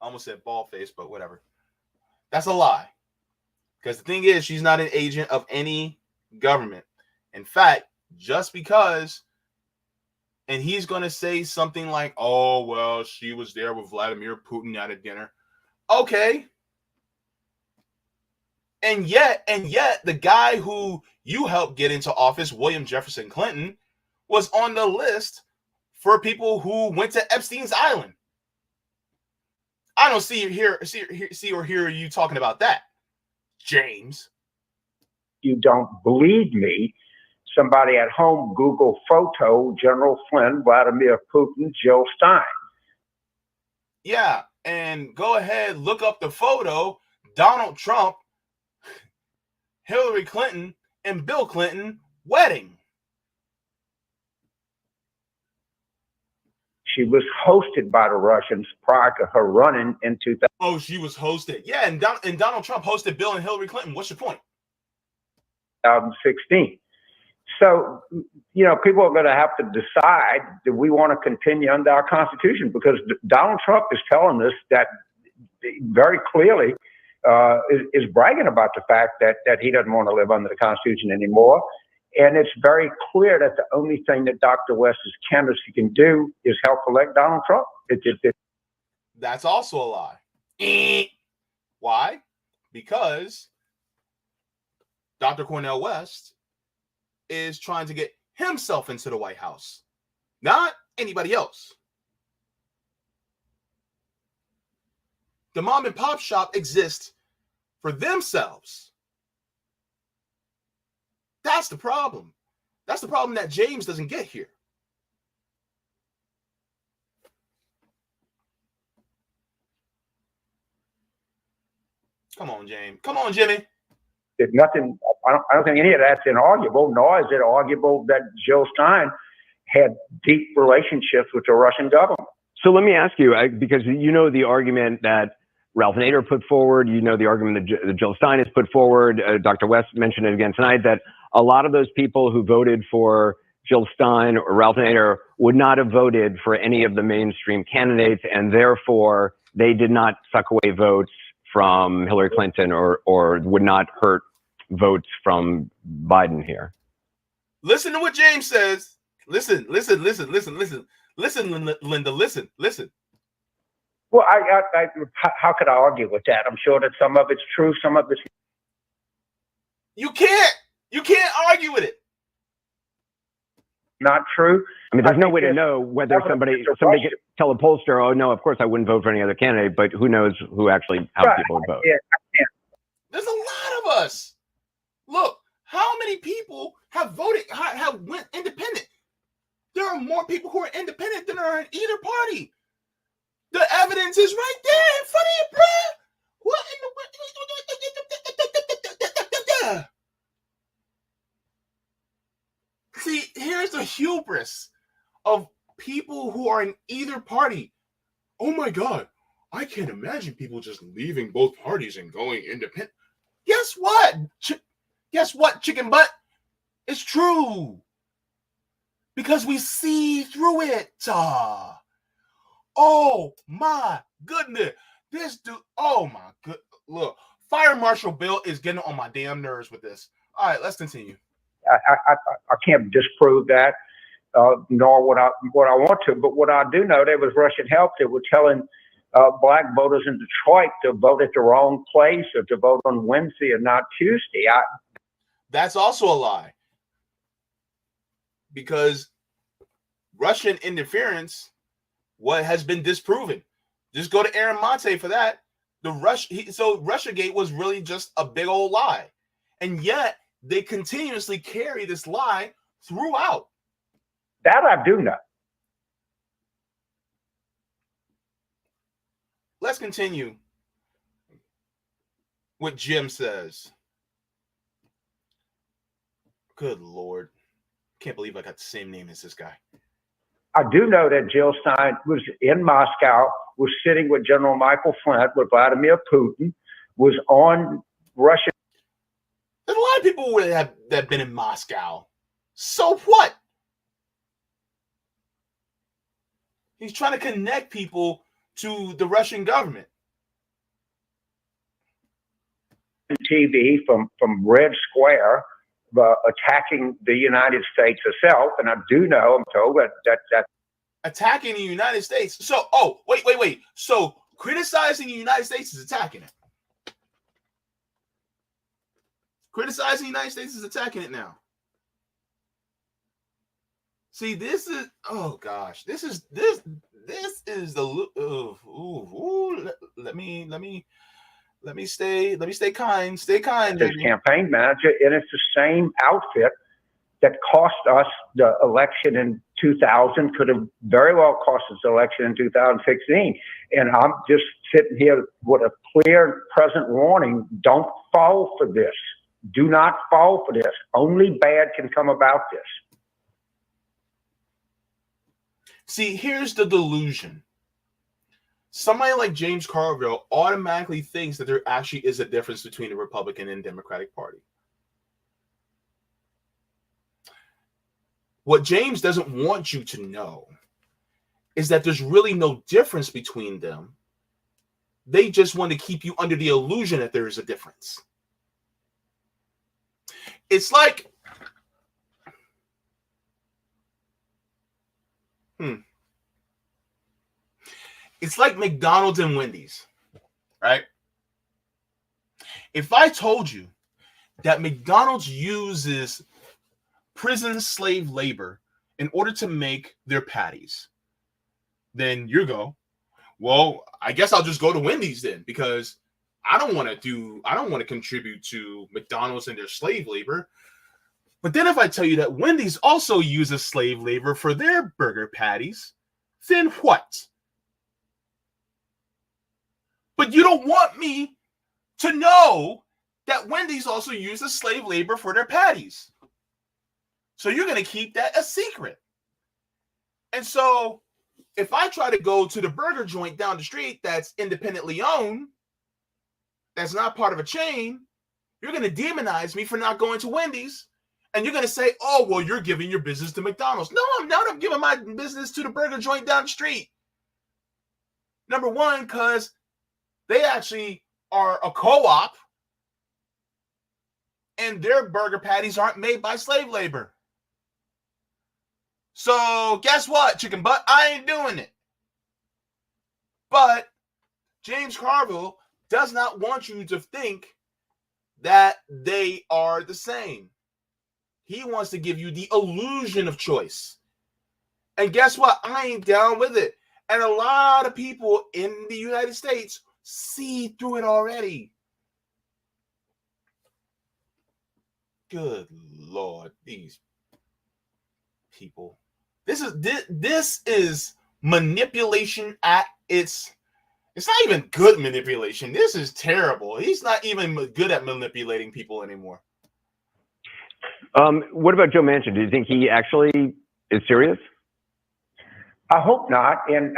I almost said bald face, but whatever. That's a lie. Because the thing is, she's not an agent of any government. In fact, just because, and he's going to say something like, oh, well, she was there with Vladimir Putin at a dinner. Okay. And yet, the guy who you helped get into office, William Jefferson Clinton, was on the list for people who went to Epstein's Island. I don't see or hear you talking about that, James. You don't believe me? Somebody at home, Google photo, General Flynn, Vladimir Putin, Jill Stein. Yeah, and go ahead, look up the photo, Donald Trump, Hillary Clinton, and Bill Clinton wedding. She was hosted by the Russians prior to her running in 2000. Oh, she was hosted. Yeah, and Donald Trump hosted Bill and Hillary Clinton. What's your point? 2016. So, people are going to have to decide, do we want to continue under our Constitution? Because Donald Trump is telling us that very clearly, is bragging about the fact that he doesn't want to live under the Constitution anymore. And it's very clear that the only thing that Dr. West's candidacy can do is help elect Donald Trump. That's also a lie. Why? Because Dr. Cornel West is trying to get himself into the White House, not anybody else. The mom and pop shop exists for themselves. That's the problem. That's the problem that James doesn't get here. Come on, James. Come on, Jimmy. There's nothing. I don't think any of that's inarguable. Nor is it arguable that Jill Stein had deep relationships with the Russian government. So let me ask you, because you know the argument that Ralph Nader put forward, you know the argument that Jill Stein has put forward. Dr. West mentioned it again tonight, that a lot of those people who voted for Jill Stein or Ralph Nader would not have voted for any of the mainstream candidates, and therefore they did not suck away votes from Hillary Clinton or would not hurt votes from Biden here. Listen to what James says. Listen, Linda, listen. Well, how could I argue with that? I'm sure that some of it's true, some of it's You can't argue with it. not true. I mean, there's no way to know whether somebody could tell a pollster, oh no, of course I wouldn't vote for any other candidate, but who knows who actually, how people would vote. Yeah. There's a lot of us. Look, how many people have voted, have went independent? There are more people who are independent than are in either party. The evidence is right there in front of you, bro. What in the... See, here's the hubris of people who are in either party. Oh my God, I can't imagine people just leaving both parties and going independent. Guess what? Guess what, chicken butt? It's true. Because we see through it. Oh my goodness. This dude, oh my good. Look, Fire Marshal Bill is getting on my damn nerves with this. All right, let's continue. I can't disprove that, nor what I want to. But what I do know, there was Russian help that were telling black voters in Detroit to vote at the wrong place or to vote on Wednesday and not Tuesday. That's also a lie, because Russian interference, what has been disproven. Just go to Aaron Monte for that. So Russiagate was really just a big old lie, and yet they continuously carry this lie throughout. That I do know. Let's continue. What Jim says. Good Lord. Can't believe I got the same name as this guy. I do know that Jill Stein was in Moscow, was sitting with General Michael Flint, with Vladimir Putin, was on Russia. There's a lot of people that have been in Moscow. So what? He's trying to connect people to the Russian government. TV from Red Square, attacking the United States itself, and I do know, I'm told that attacking the United States. So, wait. So criticizing the United States is attacking it. Criticizing the United States is attacking it now. See, this is, oh gosh, this is the let me stay kind. Stay kind. His campaign manager, and it's the same outfit that cost us the election in 2000, could have very well cost us the election in 2016. And I'm just sitting here with a clear present warning: don't fall for this. Do not fall for this. Only bad can come about this. See, here's the delusion. Somebody like James Carville automatically thinks that there actually is a difference between the Republican and Democratic Party. What James doesn't want you to know is that there's really no difference between them. They just want to keep you under the illusion that there is a difference. It's like, it's like McDonald's and Wendy's, right? If I told you that McDonald's uses prison slave labor in order to make their patties, then you go, well, I guess I'll just go to Wendy's then, because I don't want to contribute to McDonald's and their slave labor. But then if I tell you that Wendy's also uses slave labor for their burger patties, then what? But you don't want me to know that Wendy's also uses slave labor for their patties. So you're going to keep that a secret. And so if I try to go to the burger joint down the street that's independently owned, that's not part of a chain, you're going to demonize me for not going to Wendy's. And you're going to say, oh, well, you're giving your business to McDonald's. No, I'm not. I'm giving my business to the burger joint down the street. Number one, because they actually are a co-op and their burger patties aren't made by slave labor. So guess what, chicken butt? I ain't doing it. But James Carville does not want you to think that they are the same. He wants to give you the illusion of choice. And guess what? I ain't down with it. And a lot of people in the United States see through it already. Good Lord, these people. This is manipulation at its. It's not even good manipulation. This is terrible. He's not even good at manipulating people anymore. What about Joe Manchin? Do you think he actually is serious? I hope not. And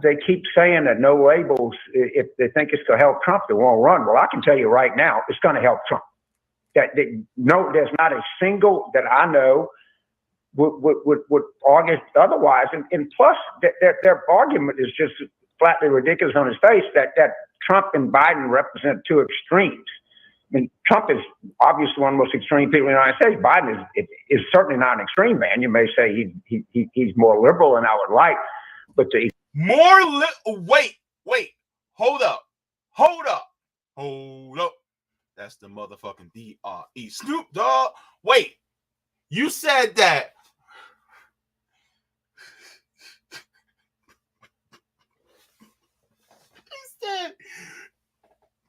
they keep saying that no labels, if they think it's going to help Trump, they won't run. Well, I can tell you right now, it's going to help Trump. No, there's not a single that I know would argue otherwise. And plus, their argument is just flatly ridiculous on his face that Trump and Biden represent two extremes. I mean, Trump is obviously one of the most extreme people in the United States. Biden is certainly not an extreme man. You may say he's more liberal than I would like, but Wait, hold up. That's the motherfucking D.R.E. Snoop Dogg. Wait, you said that. He said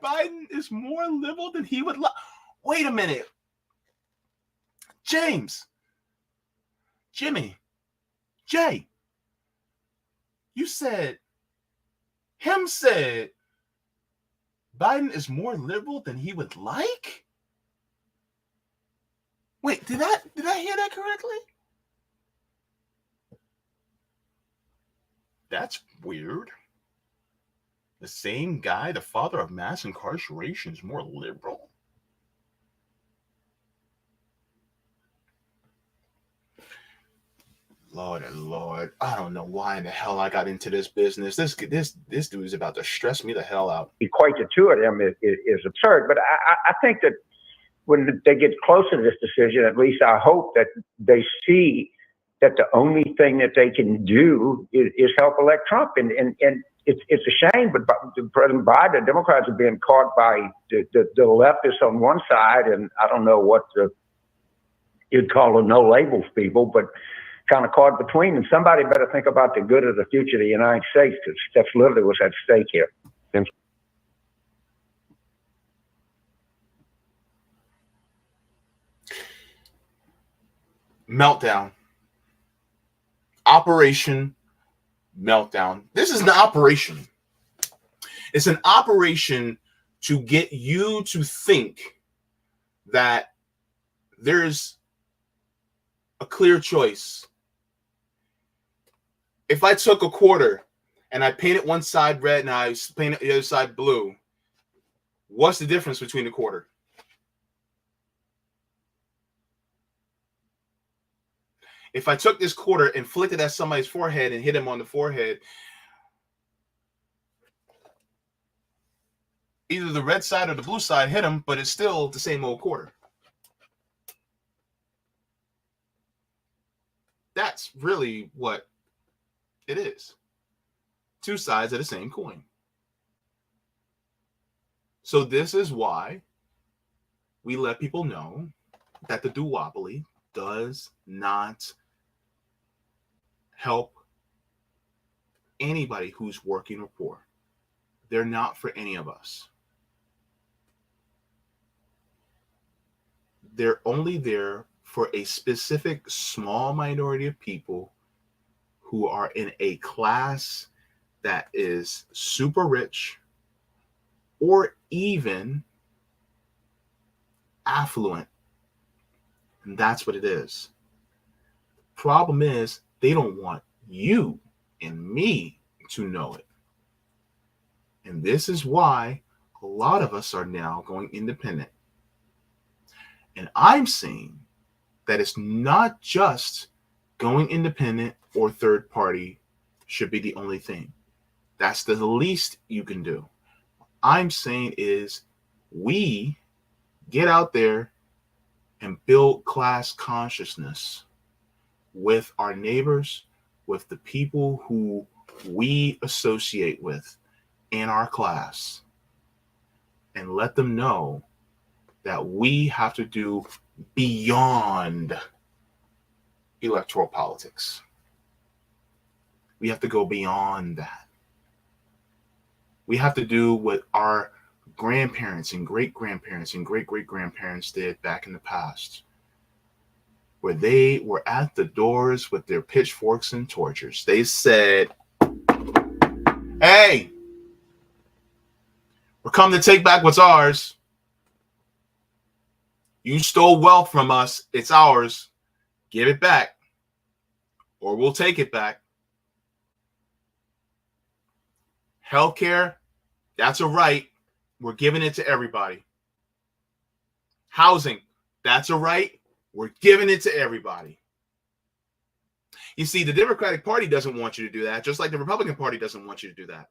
Biden is more liberal than he would like. Wait a minute. James, Jimmy, Jay, you said Biden is more liberal than he would like? Wait, did I hear that correctly? That's weird. The same guy, the father of mass incarceration, is more liberal? Lord, I don't know why in the hell I got into this business. This dude is about to stress me the hell out. Equate the two of them is absurd. But I think that when they get closer to this decision, at least I hope that they see that the only thing that they can do is help elect Trump. And it's a shame, but President Biden, the Democrats are being caught by the leftists on one side, and I don't know what you'd call the no labels people, but kind of caught between. And somebody better think about the good of the future of the United States, because that's literally what's at stake here. Meltdown. Operation Meltdown. This is an operation. It's an operation to get you to think that there's a clear choice. If I took a quarter and I painted one side red and I painted the other side blue, what's the difference between the quarter? If I took this quarter and flicked it at somebody's forehead and hit him on the forehead, either the red side or the blue side hit him, but it's still the same old quarter. That's really what it is. Two sides of the same coin. So this is why we let people know that the duopoly does not help anybody who's working or poor. They're not for any of us. They're only there for a specific small minority of people who are in a class that is super rich or even affluent. And that's what it is. The problem is they don't want you and me to know it. And this is why a lot of us are now going independent. And I'm saying that it's not just going independent or third party should be the only thing. That's the least you can do. I'm saying is we get out there and build class consciousness with our neighbors, with the people who we associate with in our class, and let them know that we have to do beyond electoral politics. We have to go beyond that. We have to do what our grandparents and great-grandparents and great-great-grandparents did back in the past, where they were at the doors with their pitchforks and torches. They said, hey, we're coming to take back what's ours. You stole wealth from us. It's ours. Give it back, or we'll take it back. Healthcare, that's a right. We're giving it to everybody. Housing, that's a right. We're giving it to everybody. You see, the Democratic Party doesn't want you to do that, just like the Republican Party doesn't want you to do that.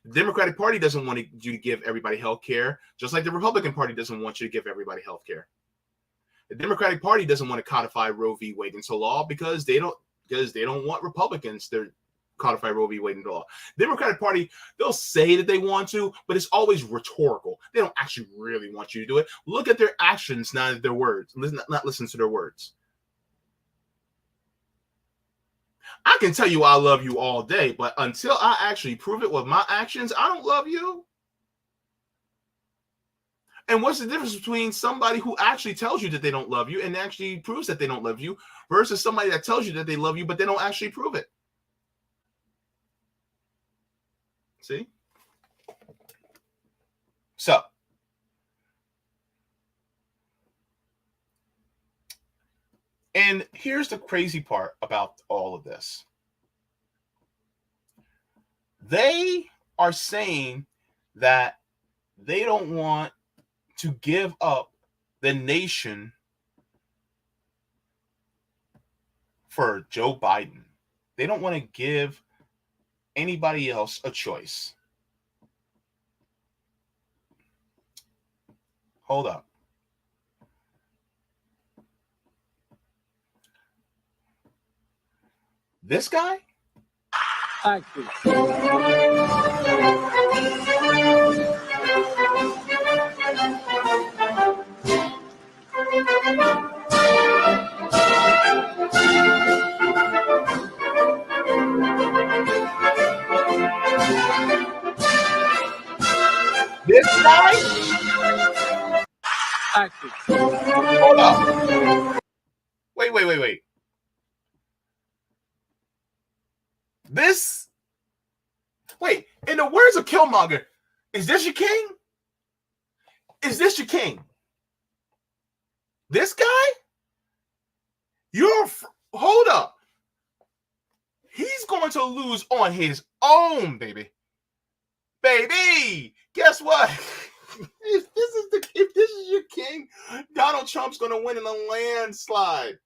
The Democratic Party doesn't want you to give everybody health care, just like the Republican Party doesn't want you to give everybody health care. The Democratic Party doesn't want to codify Roe v. Wade into law because they don't want Republicans to codify Roe v. Wade into law. The Democratic Party, they'll say that they want to, but it's always rhetorical. They don't actually really want you to do it. Look at their actions, not their words. Not listen to their words. I can tell you I love you all day, but until I actually prove it with my actions, I don't love you. And what's the difference between somebody who actually tells you that they don't love you and actually proves that they don't love you versus somebody that tells you that they love you, but they don't actually prove it? See? So, and here's the crazy part about all of this. They are saying that they don't want to give up the nation for Joe Biden. They don't want to give anybody else a choice. Hold up. This guy? Thank you. This guy? Thank you. Hold up. Wait. This? Wait, in the words of Killmonger, is this your king? Is this your king? This guy? Hold up. He's going to lose on his own, baby. Baby, guess what? If this is your king, Donald Trump's going to win in a landslide.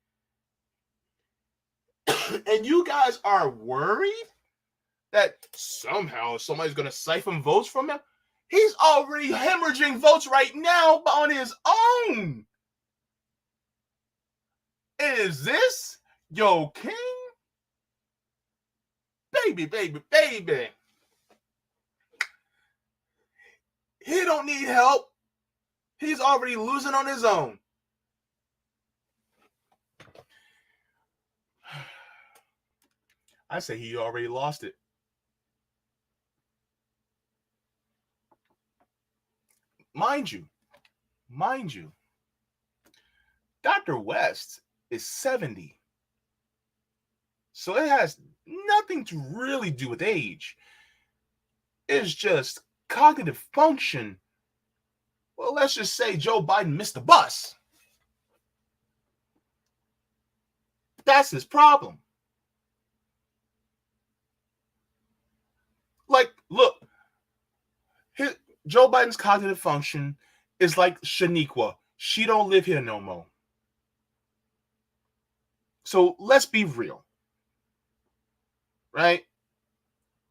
And you guys are worried that somehow somebody's going to siphon votes from him? He's already hemorrhaging votes right now on his own. Is this your king? Baby. He don't need help. He's already losing on his own. I say he already lost it. Mind you, Dr. West is 70. So it has nothing to really do with age. It's just cognitive function. Well, let's just say Joe Biden missed the bus. That's his problem. Like, look, Joe Biden's cognitive function is like Shaniqua. She don't live here no more. So let's be real, right?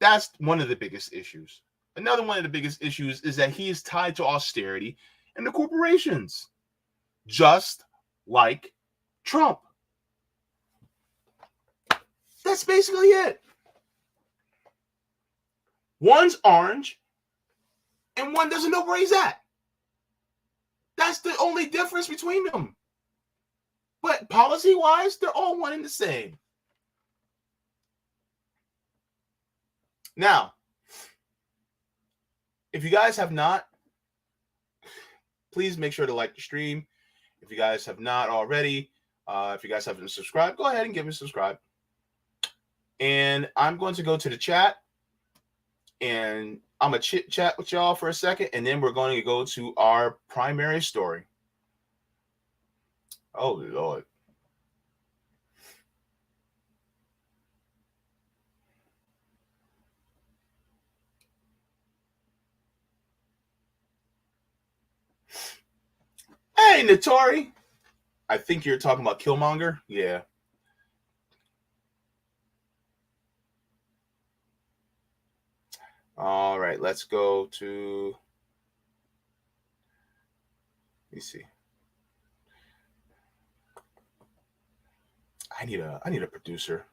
That's one of the biggest issues. Another one of the biggest issues is that he is tied to austerity and the corporations, just like Trump. That's basically it. One's orange and one doesn't know where he's at. That's the only difference between them. But policy-wise, they're all one and the same. Now, if you guys have not, please make sure to like the stream. If you guys have not already, if you guys haven't subscribed, go ahead and give me a subscribe. And I'm going to go to the chat, and I'm going to chit-chat with y'all for a second, and then we're going to go to our primary story. Oh, Lord. Hey, Notori. I think you're talking about Killmonger. Yeah. All right, let's go to. Let me see. I need a producer.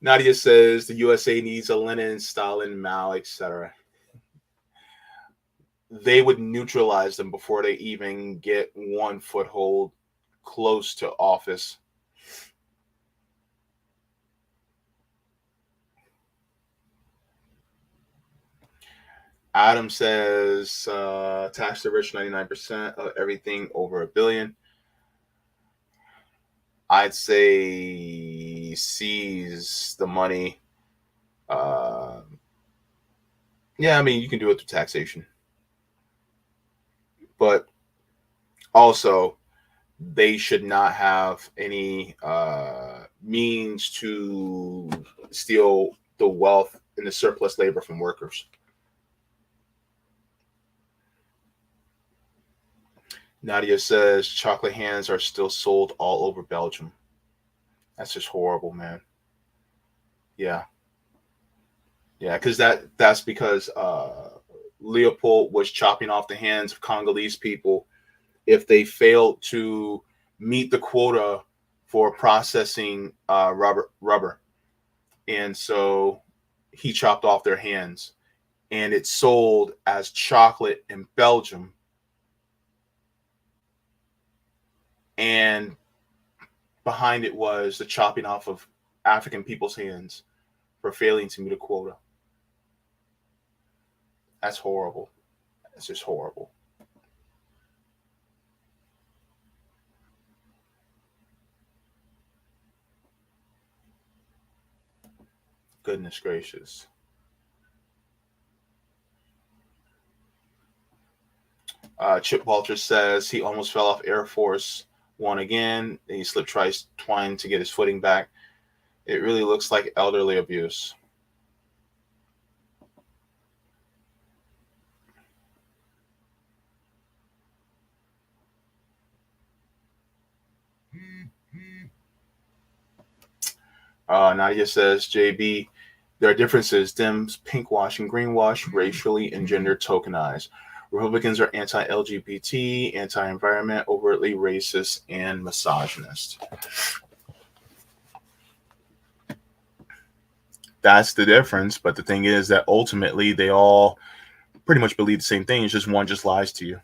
Nadia says the USA needs a Lenin, Stalin, Mao, etc. They would neutralize them before they even get one foothold close to office. Adam says tax the rich 99% of everything over $1 billion. I'd say seize the money. Yeah, I mean, you can do it through taxation. But also, they should not have any means to steal the wealth and the surplus labor from workers. Nadia says chocolate hands are still sold all over Belgium. That's just horrible, man. Yeah. Yeah, because that's because Leopold was chopping off the hands of Congolese people if they failed to meet the quota for processing rubber. And so he chopped off their hands, and it's sold as chocolate in Belgium. And behind it was the chopping off of African people's hands for failing to meet a quota. That's horrible. That's just horrible. Goodness gracious. Chip Walter says he almost fell off Air Force One again. And he slipped twice trying to get his footing back. It really looks like elderly abuse. Nadia says, JB, there are differences. Dems pinkwash and greenwash, racially and gender tokenize. Republicans are anti-LGBT, anti-environment, overtly racist, and misogynist. That's the difference. But the thing is that ultimately they all pretty much believe the same thing. It's just one just lies to you.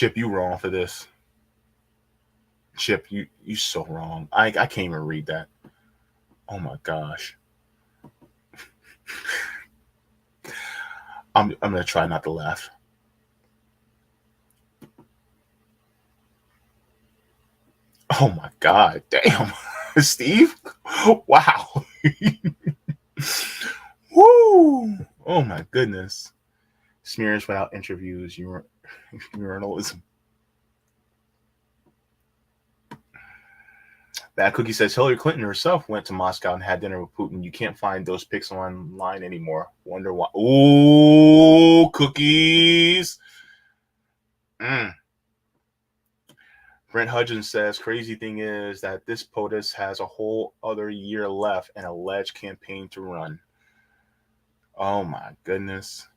Chip, you wrong for this. Chip, you so wrong. I can't even read that. Oh my gosh. I'm gonna try not to laugh. Oh my God, damn. Steve? Wow. Woo! Oh my goodness. Smears without interviews, urinalism. Bad Cookie says Hillary Clinton herself went to Moscow and had dinner with Putin. You can't find those pics online anymore. Wonder why. Ooh, cookies. Brent Hudgens says, crazy thing is that this POTUS has a whole other year left and alleged campaign to run. Oh my goodness.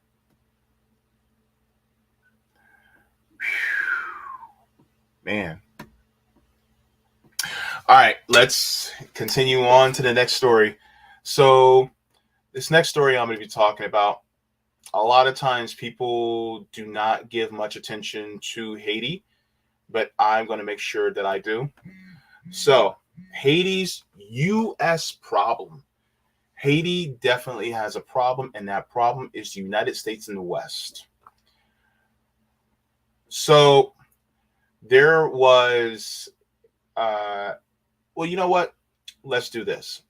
Man. All right, let's continue on to the next story. So this next story I'm going to be talking about, a lot of times people do not give much attention to Haiti, but I'm going to make sure that I do. So Haiti's U.S. problem. Haiti definitely has a problem, and that problem is the United States and the West. So there was, well, you know what? Let's do this.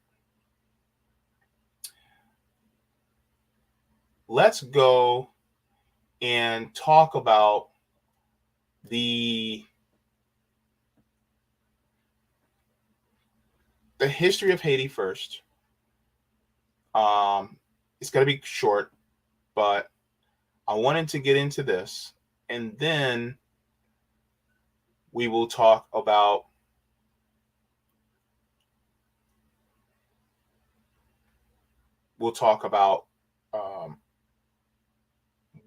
Let's go and talk about the history of Haiti first. It's going to be short, but I wanted to get into this, and then we will talk about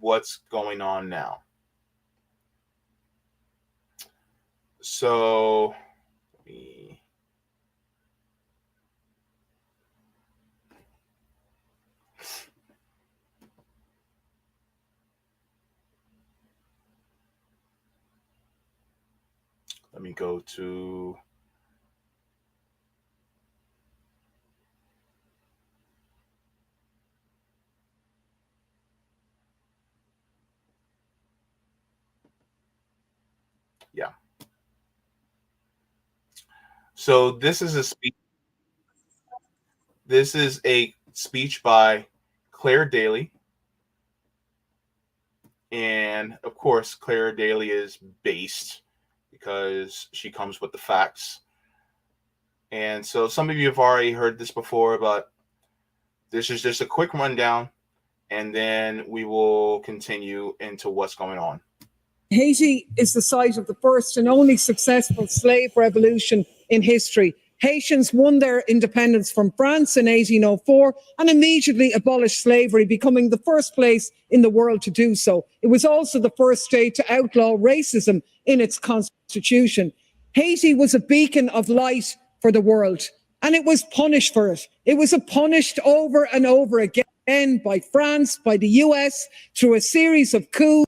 what's going on now. So let me go to yeah. So this is a speech. This is a speech by Claire Daly. And of course, Claire Daly is based because she comes with the facts. And so some of you have already heard this before, but this is just a quick rundown, and then we will continue into what's going on. Haiti is the site of the first and only successful slave revolution in history. Haitians won their independence from France in 1804 and immediately abolished slavery, becoming the first place in the world to do so. It was also the first state to outlaw racism in its constitution. Haiti was a beacon of light for the world, and it was punished for it. It was punished over and over again by France, by the US, through a series of coups,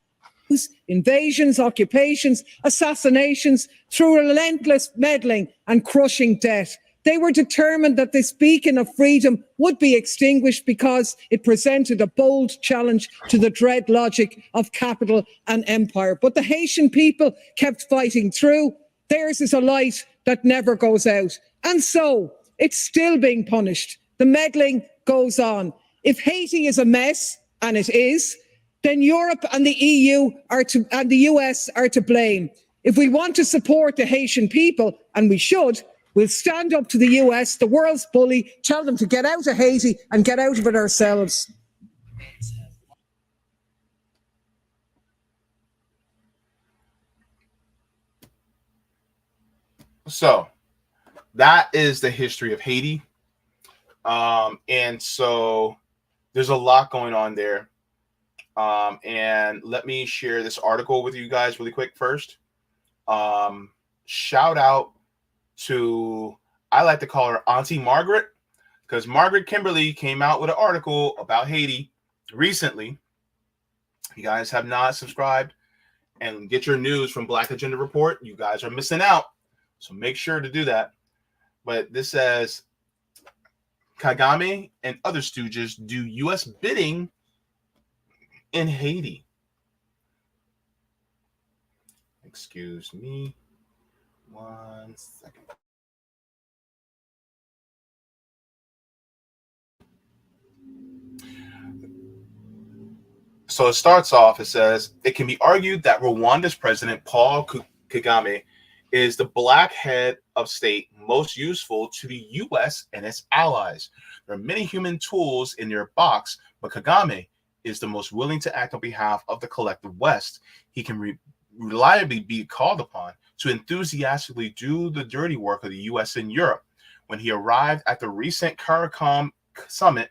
invasions, occupations, assassinations, through relentless meddling and crushing debt. They were determined that this beacon of freedom would be extinguished because it presented a bold challenge to the dread logic of capital and empire. But the Haitian people kept fighting through. Theirs is a light that never goes out. And so it's still being punished. The meddling goes on. If Haiti is a mess, and it is, then Europe and the EU and the US are to blame. If we want to support the Haitian people, and we should, we'll stand up to the US, the world's bully, tell them to get out of Haiti and get out of it ourselves. So that is the history of Haiti. And so there's a lot going on there. And let me share this article with you guys really quick first. Shout out to, I like to call her Auntie Margaret, because Margaret Kimberly came out with an article about Haiti recently. If you guys have not subscribed, and get your news from Black Agenda Report, you guys are missing out. So make sure to do that. But this says Kagame and other stooges do U.S. bidding in Haiti. Excuse me 1 second. So it starts off, it says, it can be argued that Rwanda's president, Paul Kagame, is the black head of state most useful to the U.S. and its allies. There are many human tools in their box, but Kagame is the most willing to act on behalf of the collective West. He can reliably be called upon to enthusiastically do the dirty work of the U.S. and Europe. When he arrived at the recent CARICOM summit,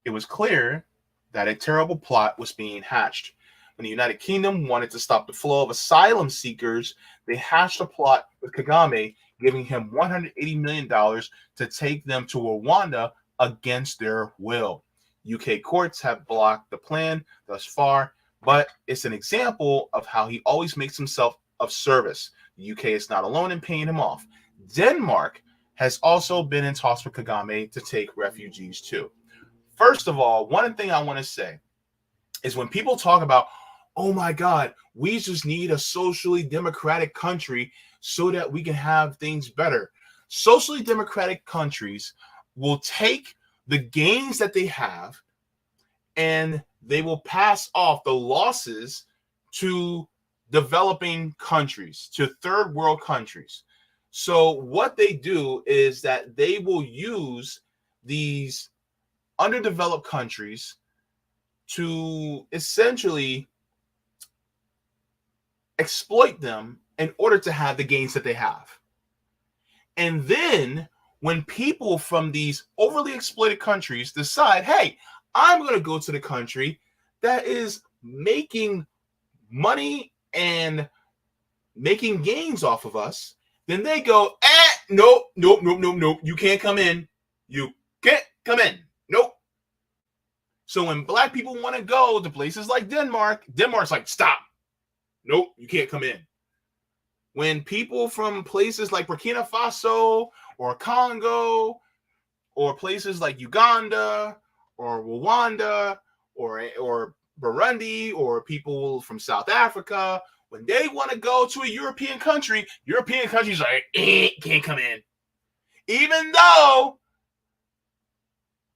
it was clear that a terrible plot was being hatched. When the United Kingdom wanted to stop the flow of asylum seekers, they hatched a plot with Kagame, giving him $180 million to take them to Rwanda against their will. UK courts have blocked the plan thus far, but it's an example of how he always makes himself of service. The UK is not alone in paying him off. Denmark has also been in talks with Kagame to take refugees too. First of all, one thing I want to say is when people talk about, oh my God, we just need a socially democratic country so that we can have things better. Socially democratic countries will take the gains that they have and they will pass off the losses to developing countries, to third world countries. So what they do is that they will use these underdeveloped countries to essentially exploit them in order to have the gains that they have. And then when people from these overly exploited countries decide, hey, I'm going to go to the country that is making money and making gains off of us, then they go, nope, you can't come in. You can't come in. Nope. So when black people want to go to places like Denmark, Denmark's like, stop. Nope, you can't come in. When people from places like Burkina Faso or Congo or places like Uganda or Rwanda or Burundi or people from South Africa, when they want to go to a European country, European countries are like, can't come in. Even though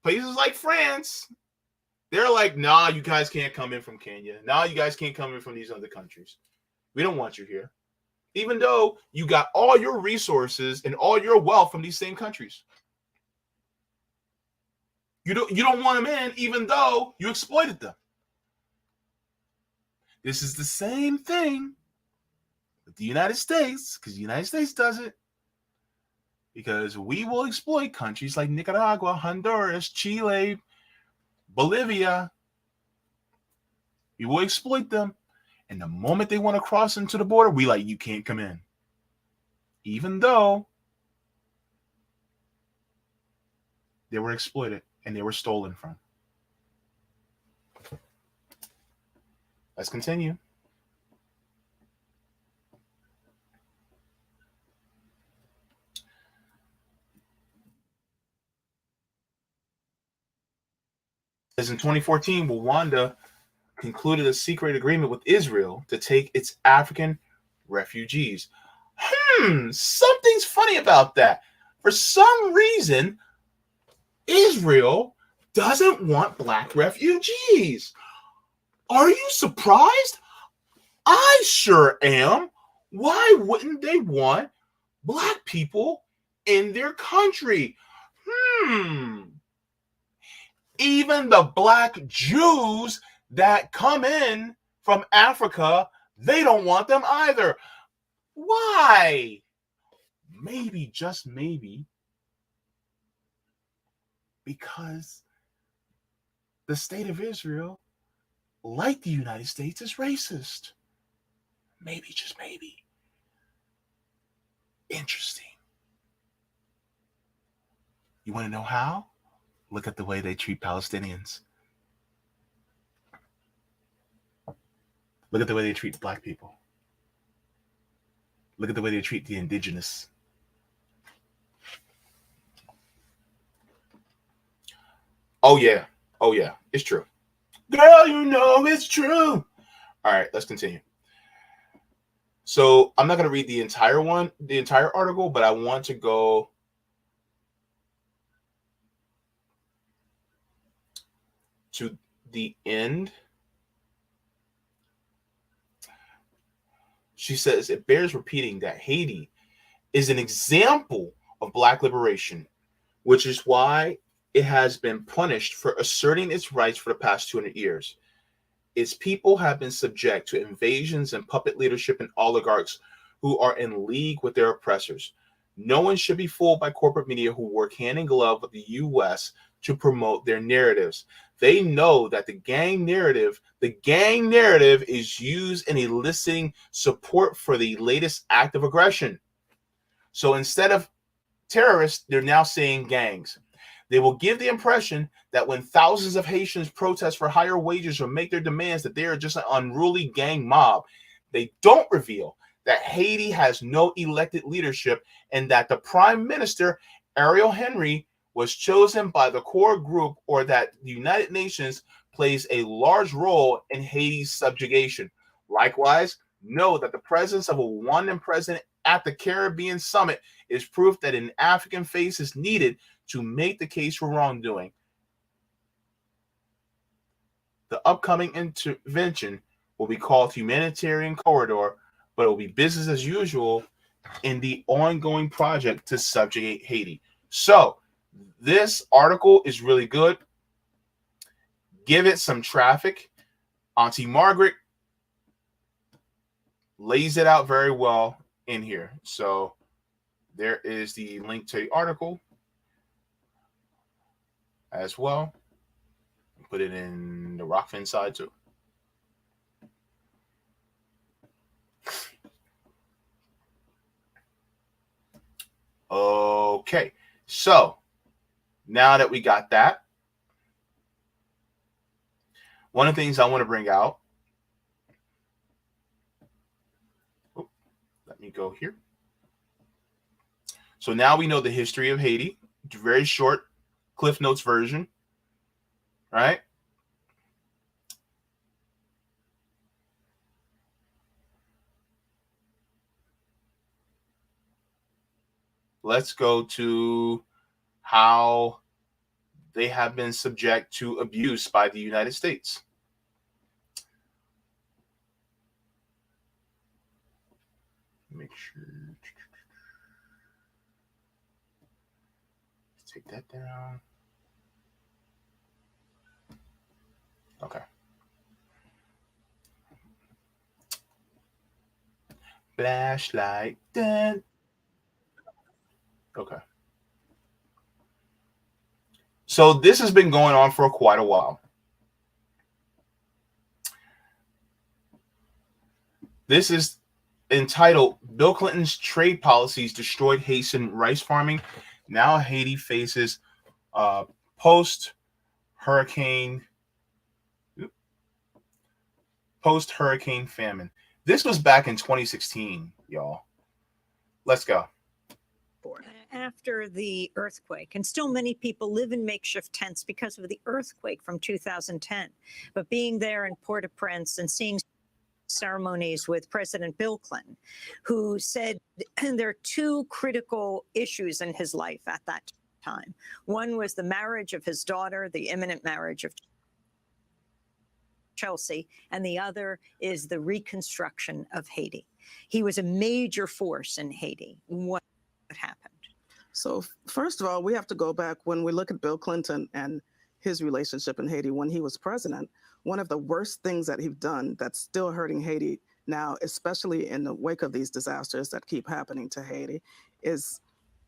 places like France, they're like, nah, you guys can't come in from Kenya. Nah, you guys can't come in from these other countries. We don't want you here. Even though you got all your resources and all your wealth from these same countries. You don't want them in, even though you exploited them. This is the same thing with the United States, because the United States does it. Because we will exploit countries like Nicaragua, Honduras, Chile, Bolivia. We will exploit them. And the moment they want to cross into the border, we like, you can't come in. Even though they were exploited and they were stolen from. Let's continue. As in 2014, Rwanda concluded a secret agreement with Israel to take its African refugees. Something's funny about that. For some reason, Israel doesn't want black refugees. Are you surprised? I sure am. Why wouldn't they want black people in their country? Even the black Jews that come in from Africa, they don't want them either. Why? Maybe, just maybe, because the state of Israel, like the United States, is racist. Maybe, just maybe. Interesting. You want to know how? Look at the way they treat Palestinians. Look at the way they treat black people. Look at the way they treat the indigenous. Oh yeah. Oh yeah. It's true. Girl, you know it's true. All right, let's continue. So I'm not going to read the entire article, but I want to go to the end. She says it bears repeating that Haiti is an example of black liberation, which is why it has been punished for asserting its rights for the past 200 years. Its people have been subject to invasions and puppet leadership and oligarchs who are in league with their oppressors. No one should be fooled by corporate media who work hand in glove with the U.S. to promote their narratives. They know that the gang narrative is used in eliciting support for the latest act of aggression. So instead of terrorists, they're now saying gangs. They will give the impression that when thousands of Haitians protest for higher wages or make their demands, that they are just an unruly gang mob. They don't reveal that Haiti has no elected leadership and that the Prime Minister, Ariel Henry, was chosen by the core group, or that the United Nations plays a large role in Haiti's subjugation. Likewise, know that the presence of a Rwandan president at the Caribbean summit is proof that an African face is needed to make the case for wrongdoing. The upcoming intervention will be called Humanitarian Corridor, but it will be business as usual in the ongoing project to subjugate Haiti. So this article is really good. Give it some traffic. Auntie Margaret lays it out very well in here. So there is the link to the article as well. Put it in the Rockfin side too. Okay, so now that we got that, one of the things I want to bring out, let me go here. So now we know the history of Haiti, very short Cliff Notes version, right? Let's go to how they have been subject to abuse by the United States. Make sure. Take that down. Okay. Flashlight. Dun. Okay. So this has been going on for quite a while. This is entitled Bill Clinton's Trade Policies Destroyed Haitian Rice Farming. Now Haiti faces post-hurricane famine. This was back in 2016, y'all. Let's go. After the earthquake, and still many people live in makeshift tents because of the earthquake from 2010. But being there in Port-au-Prince and seeing ceremonies with President Bill Clinton, who said there are two critical issues in his life at that time. One was the marriage of his daughter, the imminent marriage of Chelsea, and the other is the reconstruction of Haiti. He was a major force in Haiti. What happened? So first of all, we have to go back when we look at Bill Clinton and his relationship in Haiti when he was president. One of the worst things that he's done that's still hurting Haiti now, especially in the wake of these disasters that keep happening to Haiti, is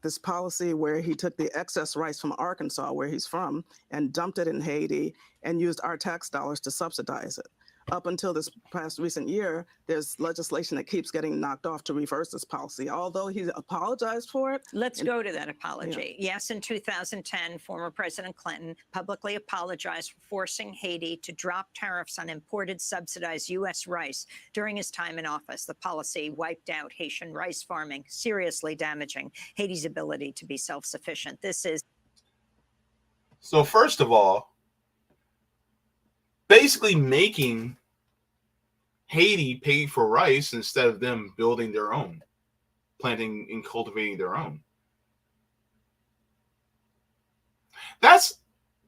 this policy where he took the excess rice from Arkansas, where he's from, and dumped it in Haiti and used our tax dollars to subsidize it. up until this past recent year, there's legislation that keeps getting knocked off to reverse this policy. Although he apologized for it. Let's go to that apology. Yeah. Yes, in 2010, former President Clinton publicly apologized for forcing Haiti to drop tariffs on imported subsidized U.S. rice during his time in office. The policy wiped out Haitian rice farming, seriously damaging Haiti's ability to be self-sufficient. This is. So first of all, basically making Haiti pay for rice instead of them building their own, planting and cultivating their own. That's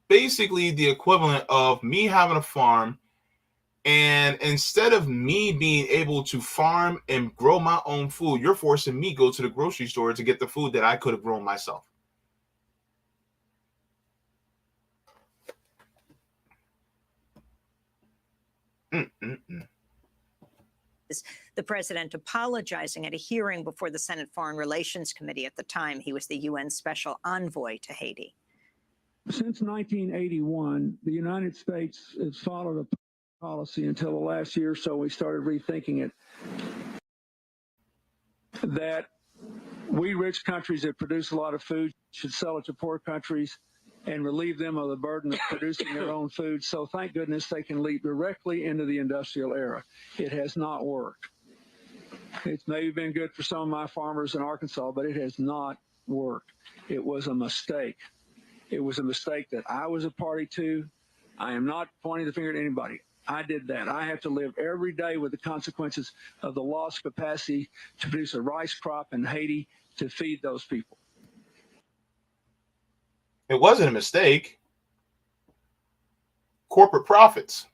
basically the equivalent of me having a farm, and instead of me being able to farm and grow my own food, you're forcing me to go to the grocery store to get the food that I could have grown myself. The president apologizing at a hearing before the Senate Foreign Relations Committee. At the time, he was the UN Special Envoy to Haiti. Since 1981, the United States has followed a policy until the last year or so we started rethinking it, that we rich countries that produce a lot of food should sell it to poor countries and relieve them of the burden of producing their own food. So thank goodness they can leap directly into the industrial era. It has not worked. It's maybe been good for some of my farmers in Arkansas, but it has not worked. It was a mistake. It was a mistake that I was a party to. I am not pointing the finger at anybody. I did that. I have to live every day with the consequences of the lost capacity to produce a rice crop in Haiti to feed those people. It wasn't a mistake. Corporate profits.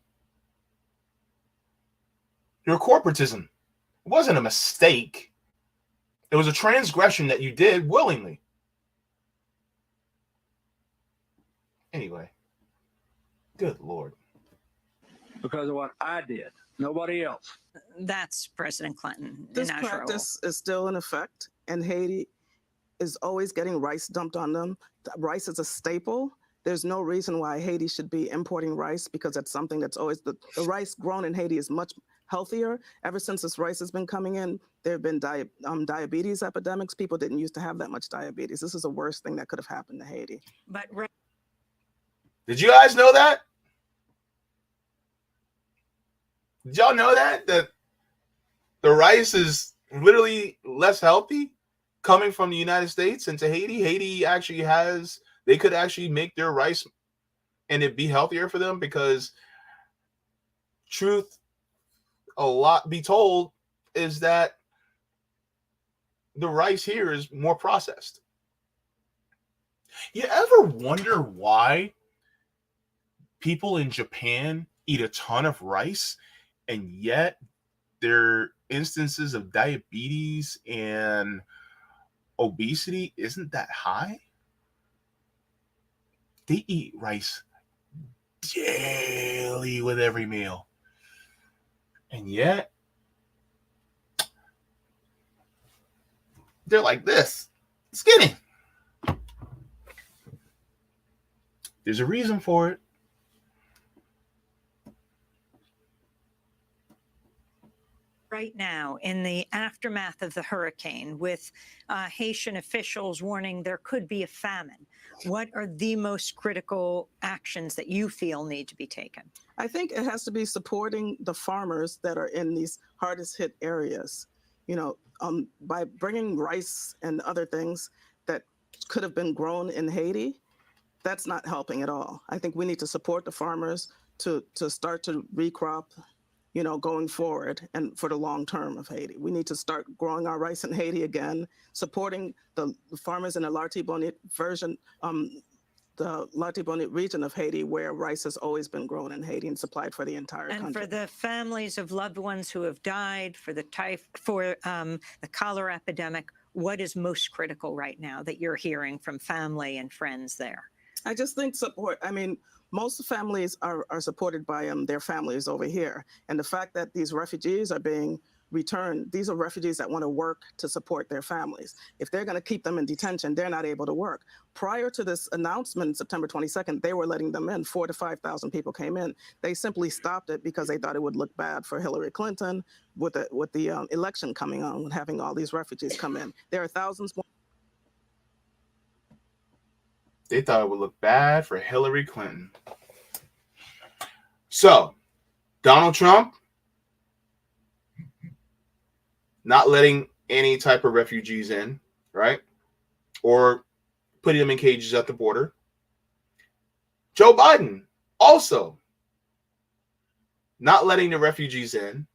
Your corporatism. It wasn't a mistake. It was a transgression that you did willingly. Anyway, good Lord. Because of what I did, nobody else. That's President Clinton. This practice is still in effect, and Haiti is always getting rice dumped on them. Rice is a staple. There's no reason why Haiti should be importing rice, because that's something that's always, the rice grown in Haiti is much healthier. Ever since this rice has been coming in, there have been diabetes epidemics. People didn't used to have that much diabetes. This is the worst thing that could have happened to Haiti. But did you guys know that? Did y'all know that the rice is literally less healthy coming from the United States into Haiti? Haiti actually they could actually make their rice and it be healthier for them, because truth be told is that the rice here is more processed. You ever wonder why people in Japan eat a ton of rice and yet their instances of diabetes and obesity isn't that high? They eat rice daily with every meal. And yet they're like this, skinny. There's a reason for it. right now, in the aftermath of the hurricane, with Haitian officials warning there could be a famine, what are the most critical actions that you feel need to be taken? I think it has to be supporting the farmers that are in these hardest hit areas. You know, by bringing rice and other things that could have been grown in Haiti, that's not helping at all. I think we need to support the farmers to start to recrop, you know, going forward and for the long term of Haiti. We need to start growing our rice in Haiti again, supporting the farmers in the Latibonite region of Haiti, where rice has always been grown in Haiti and supplied for the entire country. And for the families of loved ones who have died, for the cholera epidemic, what is most critical right now that you're hearing from family and friends there? I just think support. I mean, most families are supported by their families over here. And the fact that these refugees are being return. These are refugees that want to work to support their families. If they're going to keep them in detention, they're not able to work. Prior to this announcement, September 22nd, they were letting them in. 4,000 to 5,000 people came in. They simply stopped it because they thought it would look bad for Hillary Clinton with the election coming on, with having all these refugees come in. There are thousands more. They thought it would look bad for Hillary Clinton. So, Donald Trump not letting any type of refugees in, right? Or putting them in cages at the border. Joe Biden also not letting the refugees in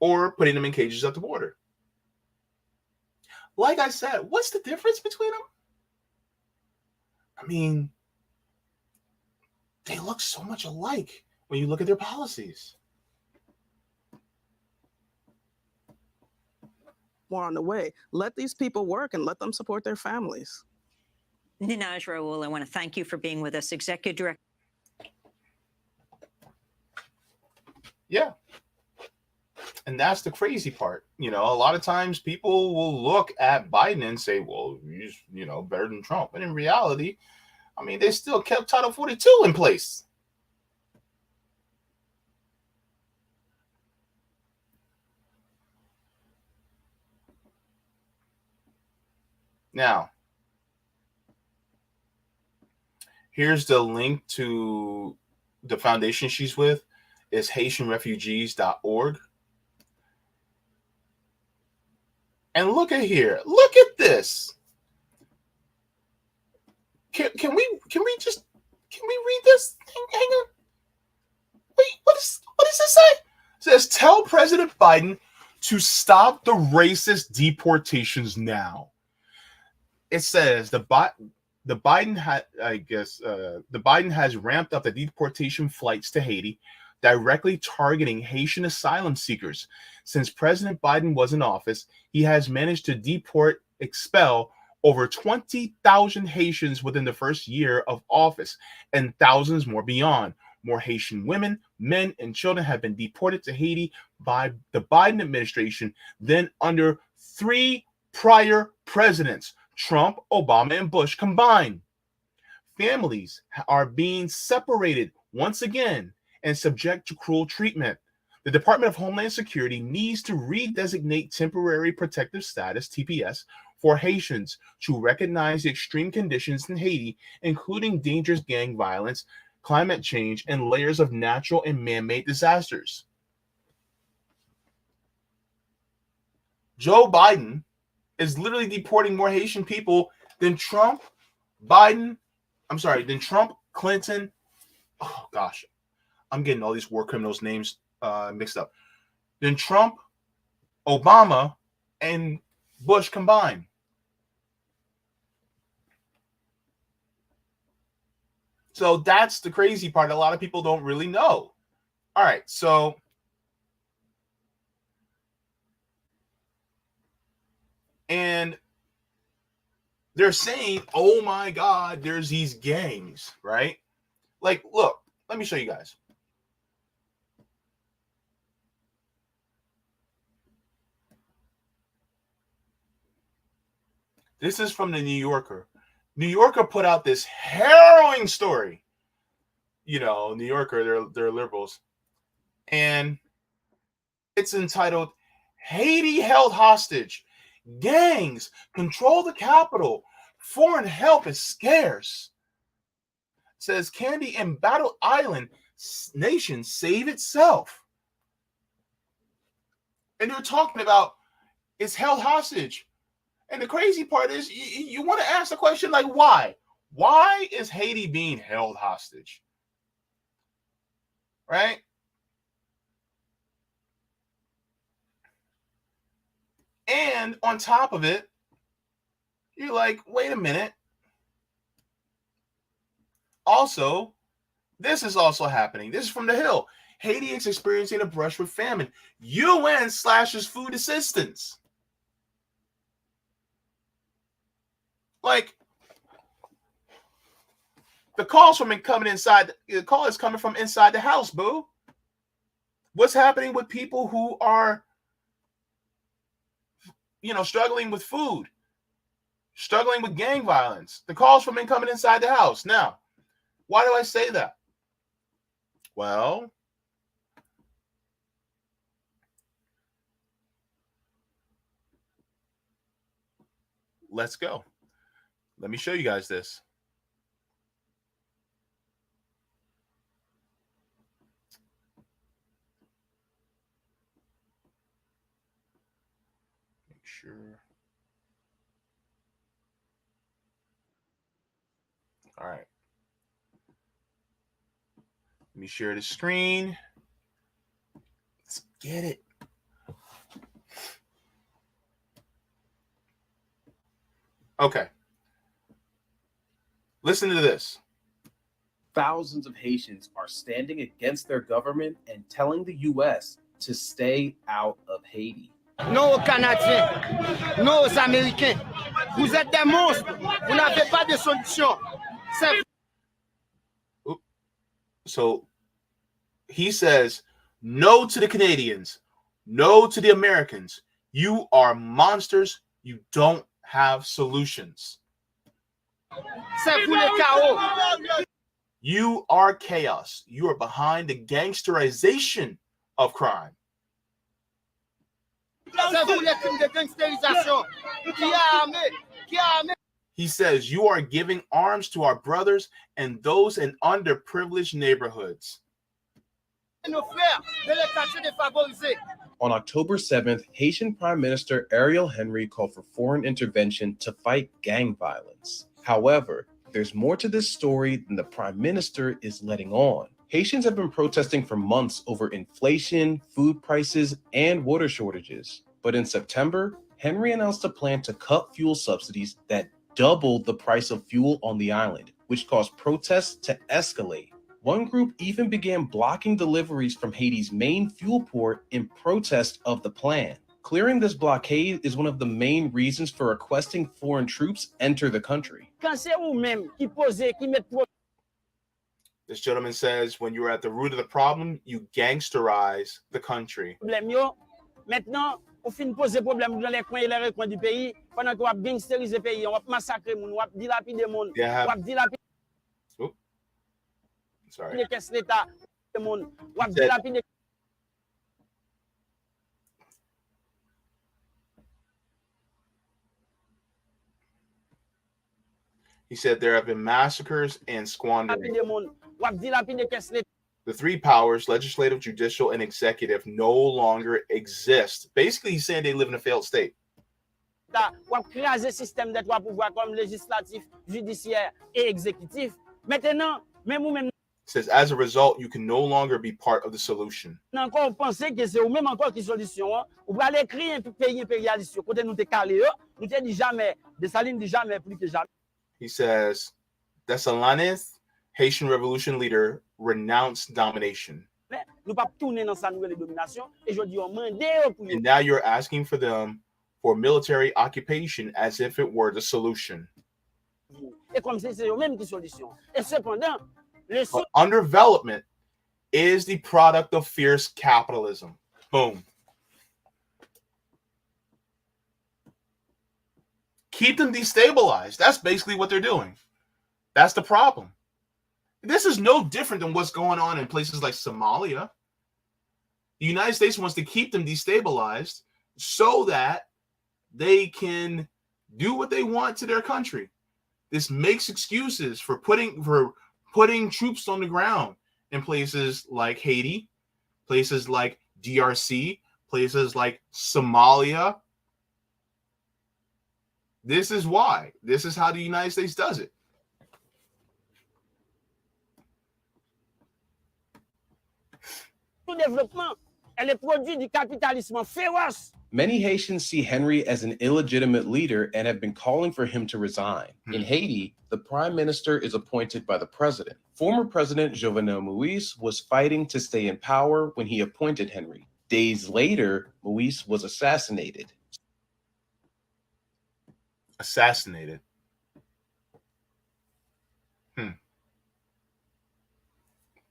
or putting them in cages at the border. Like I said, what's the difference between them? I mean, they look so much alike when you look at their policies. More on the way. Let these people work and let them support their families. Ninaj Raul, I want to thank you for being with us, Executive Director. Yeah. And that's the crazy part. You know, a lot of times people will look at Biden and say, well, he's, better than Trump. But in reality, I mean, they still kept Title 42 in place. Now, here's the link to the foundation she's with. It's HaitianRefugees.org. And look at here. Look at this. Can we read this? Hang on. Wait, what does this say? It says, tell President Biden to stop the racist deportations now. It says the Biden has ramped up the deportation flights to Haiti, directly targeting Haitian asylum seekers. Since President Biden was in office, he has managed to expel over 20,000 Haitians within the first year of office, and thousands more beyond. More Haitian women, men, and children have been deported to Haiti by the Biden administration than under 3 prior presidents, Trump, Obama, and Bush combined. Families are being separated once again and subject to cruel treatment. The Department of Homeland Security needs to redesignate temporary protective status, TPS, for Haitians to recognize the extreme conditions in Haiti, including dangerous gang violence, climate change, and layers of natural and man-made disasters. Joe Biden is literally deporting more Haitian people than Trump, Clinton. Oh, gosh. I'm getting all these war criminals' names mixed up. Than Trump, Obama, and Bush combined. So that's the crazy part. A lot of people don't really know. All right, so and they're saying, oh my God, there's these gangs, right? Like, look, let me show you guys. This is from the New Yorker. New Yorker put out this harrowing story. New Yorker, they're liberals. And it's entitled, Haiti held hostage. Gangs control the capital. Foreign help is scarce. It says, Candy and Battle Island nation save itself. And they're talking about it's held hostage. And the crazy part is you want to ask the question, like, why? Why is Haiti being held hostage? Right? And on top of it, you're like, wait a minute. Also, this is also happening. This is from The Hill. Haiti is experiencing a brush with famine. UN slashes food assistance. Like, the call's coming inside. The call is coming from inside the house, boo. What's happening with people who are struggling with food, struggling with gang violence, the calls from men coming inside the house. Now, why do I say that? Well, let's go. Let me show you guys this. Make sure. All right. Let me share the screen. Let's get it. Okay. Listen to this. Thousands of Haitians are standing against their government and telling the U.S. to stay out of Haiti. Non aux Canadiens, non aux Américains. Vous êtes des monstres. Vous n'avez pas de solution. So he says, no to the Canadians, no to the Americans. You are monsters. You don't have solutions. C'est vous le chaos. You are chaos. You are behind the gangsterization of crime. C'est vous les crimes de gangsterisation. Qui a armé? Qui a armé? He says, you are giving arms to our brothers and those in underprivileged neighborhoods. Nos frères de les quartiers défavorisés. On October 7th, Haitian Prime Minister Ariel Henry called for foreign intervention to fight gang violence. However, there's more to this story than the Prime Minister is letting on. Haitians have been protesting for months over inflation, food prices, and water shortages. But in September, Henry announced a plan to cut fuel subsidies that doubled the price of fuel on the island, which caused protests to escalate. One group even began blocking deliveries from Haiti's main fuel port in protest of the plan. Clearing this blockade is one of the main reasons for requesting foreign troops enter the country. This gentleman says, when you're at the root of the problem, you gangsterize the country. Maintenant, on finit poser problème dans les coins et les recoins du pays pendant qu'on va gangsteriser le pays, on va massacrer moun, on va dilapider moun, on va dilapider les caisses l'État, moun, on va dilapider. He said there have been massacres and squandering. The three powers, legislative, judicial, and executive, no longer exist. Basically, he's saying they live in a failed state. Says as a result, you can no longer be part of the solution. He says, Dessalines, Haitian revolution leader, renounced domination. And now you're asking for them for military occupation as if it were the solution. But underdevelopment is the product of fierce capitalism. Boom. Keep them destabilized. That's basically what they're doing. That's the problem. This is no different than what's going on in places like Somalia. The United States wants to keep them destabilized so that they can do what they want to their country. This makes excuses for putting troops on the ground in places like Haiti, places like DRC, places like Somalia. This is why. This is how the United States does it. Many Haitians see Henry as an illegitimate leader and have been calling for him to resign. In Haiti, the prime minister is appointed by the president. Former President Jovenel Moïse was fighting to stay in power when he appointed Henry. Days later, Moïse was assassinated. Assassinated.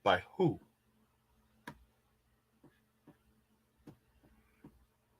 By who?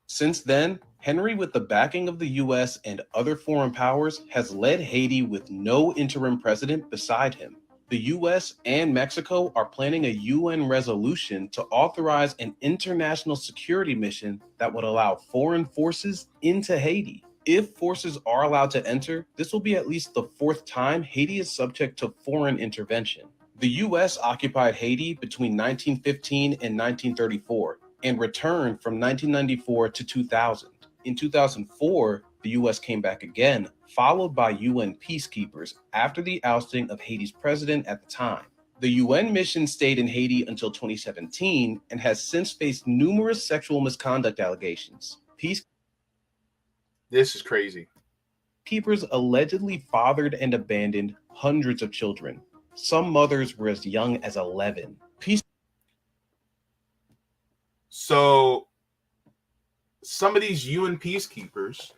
Since then, Henry, with the backing of the US and other foreign powers, has led Haiti with no interim president beside him. The US and Mexico are planning a UN resolution to authorize an international security mission that would allow foreign forces into Haiti. If forces are allowed to enter, this will be at least the 4th time Haiti is subject to foreign intervention. The US occupied Haiti between 1915 and 1934 and returned from 1994 to 2000. In 2004, the US came back again, followed by UN peacekeepers after the ousting of Haiti's president at the time. The UN mission stayed in Haiti until 2017 and has since faced numerous sexual misconduct allegations. This is crazy. Peacekeepers allegedly fathered and abandoned hundreds of children. Some mothers were as young as 11. So some of these UN peacekeepers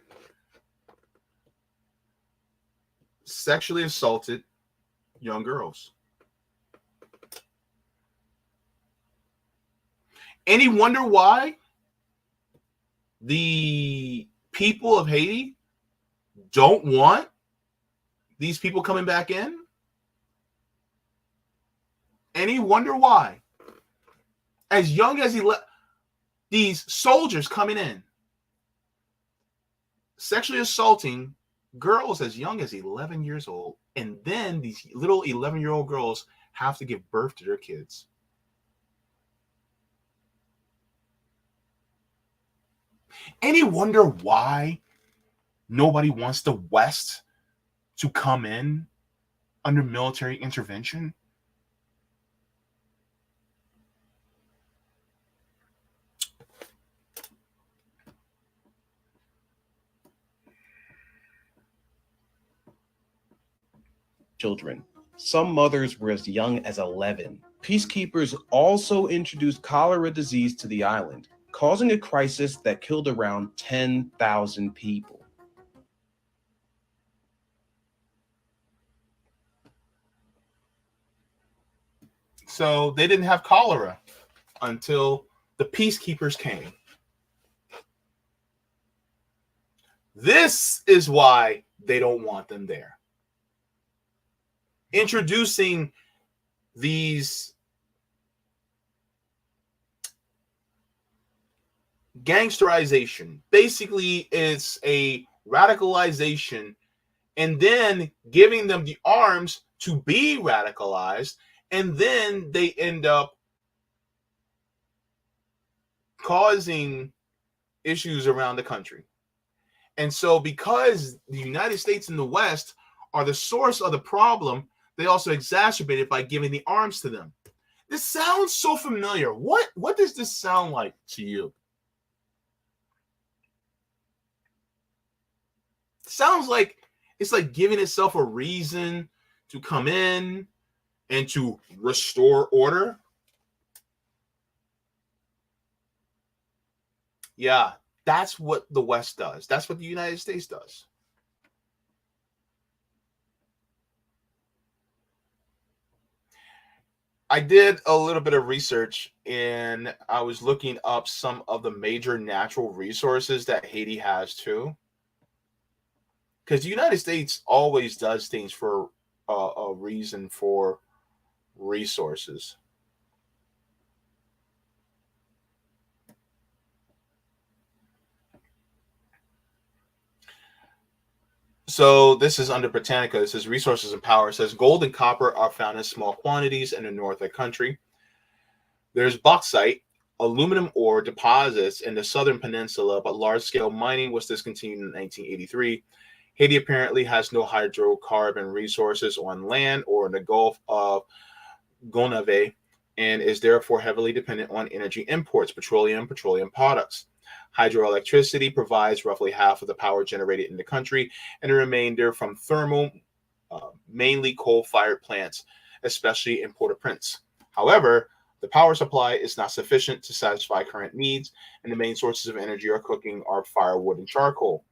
sexually assaulted young girls. Any wonder why the people of Haiti don't want these people coming back in? Any wonder why? As young as these soldiers coming in, sexually assaulting girls as young as 11 years old, and then these little 11-year-old girls have to give birth to their kids. Any wonder why nobody wants the West to come in under military intervention? Children. Some mothers were as young as 11. Peacekeepers also introduced cholera disease to the island, causing a crisis that killed around 10,000 people. So they didn't have cholera until the peacekeepers came. This is why they don't want them there. Introducing these gangsterization. Basically, it's a radicalization and then giving them the arms to be radicalized, and then they end up causing issues around the country. And so because the United States and the West are the source of the problem, they also exacerbate it by giving the arms to them. This sounds so familiar. What does this sound like to you? Sounds like it's like giving itself a reason to come in and to restore order. Yeah, that's what the West does. That's what the United States does. I did a little bit of research and I was looking up some of the major natural resources that Haiti has too. Because the United States always does things for a reason for resources. So this is under Britannica. This is resources and power. It says gold and copper are found in small quantities in the north of the country. There's bauxite, aluminum ore deposits in the southern peninsula, but large-scale mining was discontinued in 1983. Haiti apparently has no hydrocarbon resources on land or in the Gulf of Gonave, and is therefore heavily dependent on energy imports, petroleum products. Hydroelectricity provides roughly half of the power generated in the country, and the remainder from thermal, mainly coal-fired plants, especially in Port-au-Prince. However, the power supply is not sufficient to satisfy current needs, and the main sources of energy are cooking are firewood and charcoal.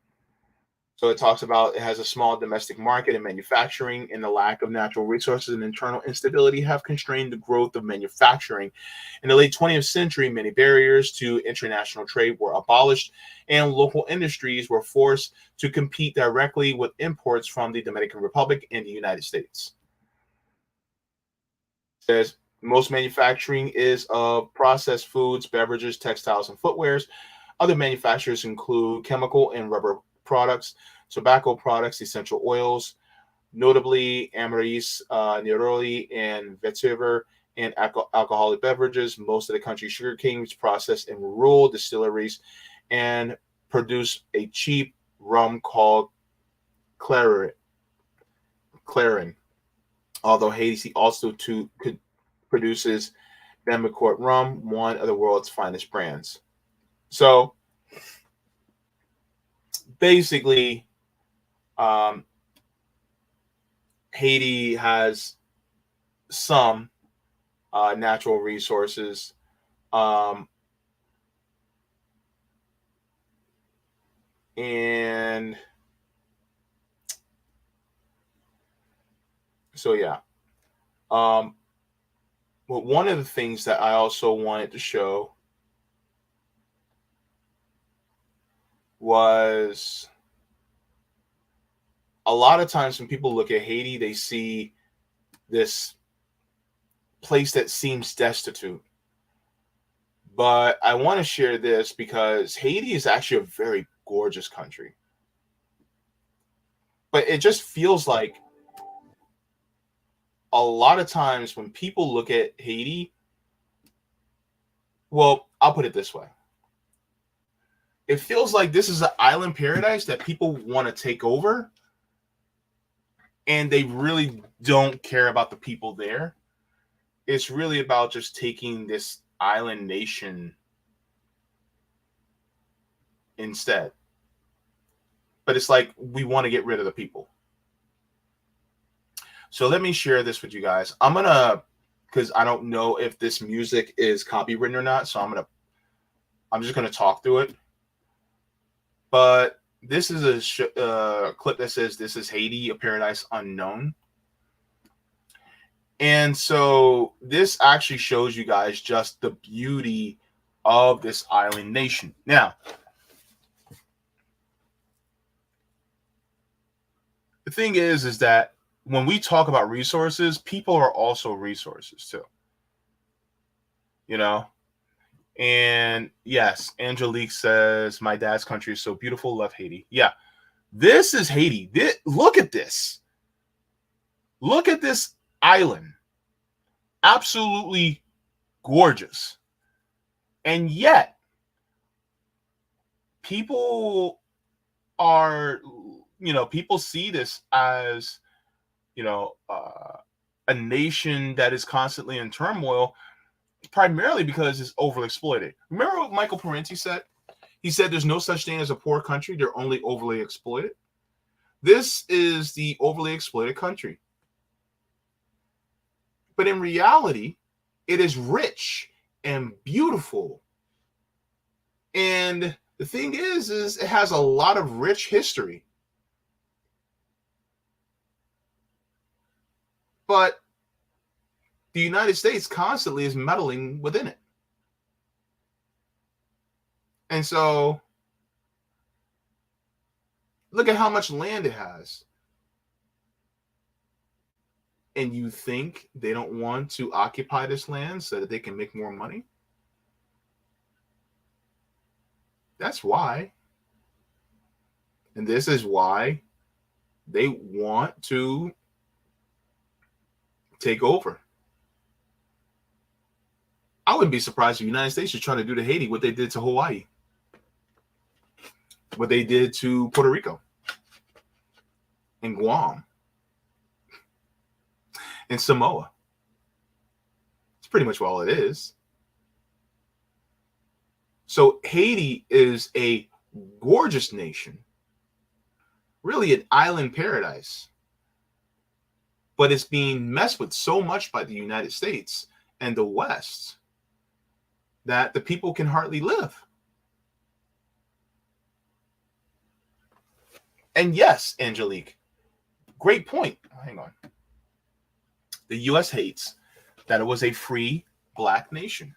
So it talks about it has a small domestic market in manufacturing, and the lack of natural resources and internal instability have constrained the growth of manufacturing. In the late 20th century, many barriers to international trade were abolished, and local industries were forced to compete directly with imports from the Dominican Republic and the United States. It says most manufacturing is of processed foods, beverages, textiles, and footwears. Other manufacturers include chemical and rubber products, tobacco products, essential oils, notably amarice, neroli, and vetiver, and alcoholic beverages. Most of the country's sugar cane is processed in rural distilleries and produce a cheap rum called claret. Although Haiti also produces Bambacourt rum, one of the world's finest brands. So basically, Haiti has some natural resources. And so, yeah. But one of the things that I also wanted to show was a lot of times when people look at Haiti, they see this place that seems destitute. But I want to share this because Haiti is actually a very gorgeous country. But it just feels like a lot of times when people look at Haiti, well, I'll put it this way. It feels like this is an island paradise that people want to take over, and they really don't care about the people there. It's really about just taking this island nation instead. But it's like we want to get rid of the people. So let me share this with you guys. I'm going to, because I don't know if this music is copywritten or not, so I'm just going to talk through it. But this is a clip that says, "This is Haiti, a paradise unknown." And so this actually shows you guys just the beauty of this island nation. Now, the thing is that when we talk about resources, people are also resources too. You know? And yes, Angelique says, "My dad's country is so beautiful. Love Haiti." Yeah, this is Haiti. Look at this. Look at this island. Absolutely gorgeous. And yet, people are, people see this as, a nation that is constantly in turmoil, primarily because it's overexploited. Remember what Michael Parenti said? He said there's no such thing as a poor country. They're only overly exploited. This is the overly exploited country. But in reality, it is rich and beautiful. And the thing is it has a lot of rich history. But the United States constantly is meddling within it. And so, look at how much land it has. And you think they don't want to occupy this land so that they can make more money? That's why. And this is why they want to take over. I wouldn't be surprised if the United States is trying to do to Haiti what they did to Hawaii, what they did to Puerto Rico and Guam and Samoa. It's pretty much all it is. So Haiti is a gorgeous nation, really an island paradise, but it's being messed with so much by the United States and the West that the people can hardly live. And yes, Angelique, great point. Hang on. The U.S. hates that it was a free black nation.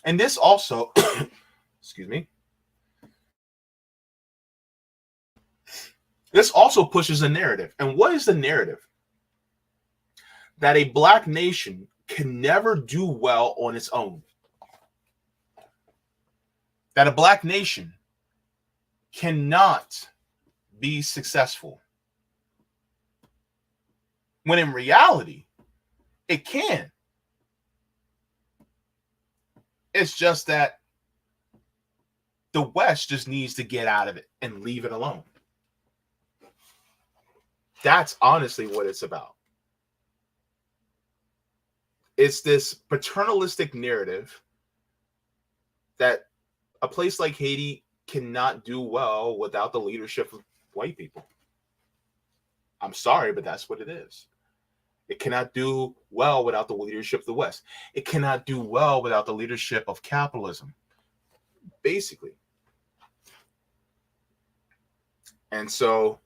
And this also, excuse me, this also pushes a narrative. And what is the narrative? That a black nation can never do well on its own. That a black nation cannot be successful. When in reality, it can. It's just that the West just needs to get out of it and leave it alone. That's honestly what it's about. It's this paternalistic narrative that a place like Haiti cannot do well without the leadership of white people. I'm sorry, but that's what it is. It cannot do well without the leadership of the West. It cannot do well without the leadership of capitalism, basically. And so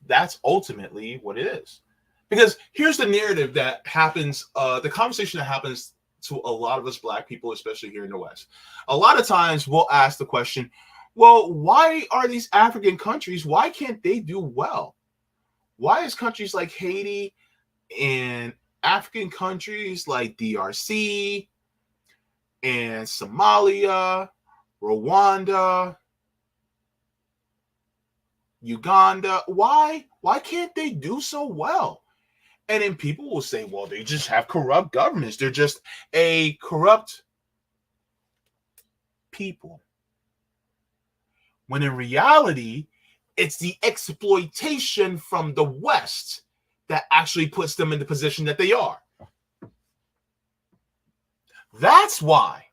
that's ultimately what it is. Because here's the narrative that happens, the conversation that happens to a lot of us black people, especially here in the West. A lot of times we'll ask the question, well, why are these African countries, why can't they do well? Why is countries like Haiti and African countries like DRC and Somalia, Rwanda, Uganda, why can't they do so well? And then people will say, well, they just have corrupt governments. They're just a corrupt people. When in reality, it's the exploitation from the West that actually puts them in the position that they are. That's why.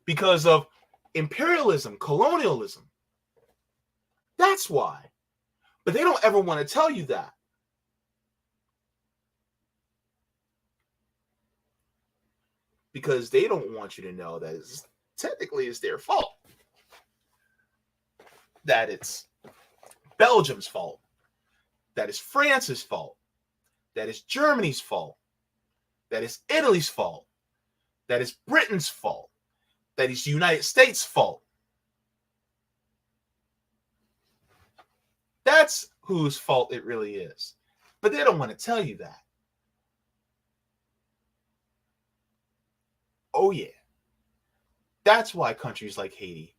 Because of imperialism, colonialism. That's why. But they don't ever want to tell you that. Because they don't want you to know that technically it's their fault. That it's Belgium's fault. That it's France's fault. That it's Germany's fault. That it's Italy's fault. That it's Britain's fault. That it's the United States' fault. That's whose fault it really is. But they don't want to tell you that. Oh, yeah. That's why countries like Haiti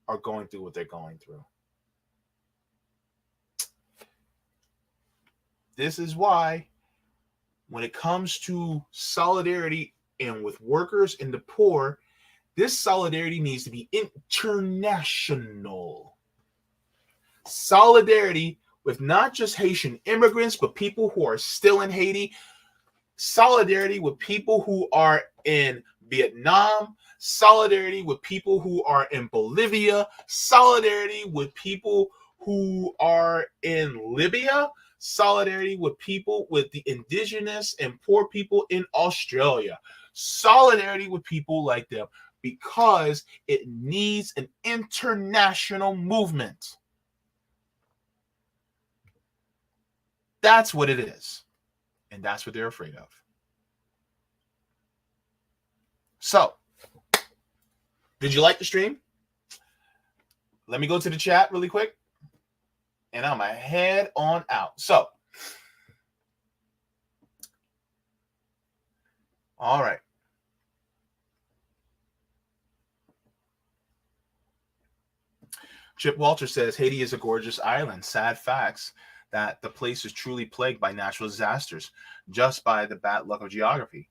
are going through what they're going through. This is why, when it comes to solidarity and with workers and the poor, this solidarity needs to be international. Solidarity with not just Haitian immigrants, but people who are still in Haiti. Solidarity with people who are in Vietnam. Solidarity with people who are in Bolivia. Solidarity with people who are in Libya. Solidarity with people, with the indigenous and poor people in Australia. Solidarity with people like them, because it needs an international movement. That's what it is. And that's what they're afraid of. So, did you like the stream? Let me go to the chat really quick. And I'm going to head on out. So, all right. Chip Walter says, Haiti is a gorgeous island. Sad facts that the place is truly plagued by natural disasters, just by the bad luck of geography.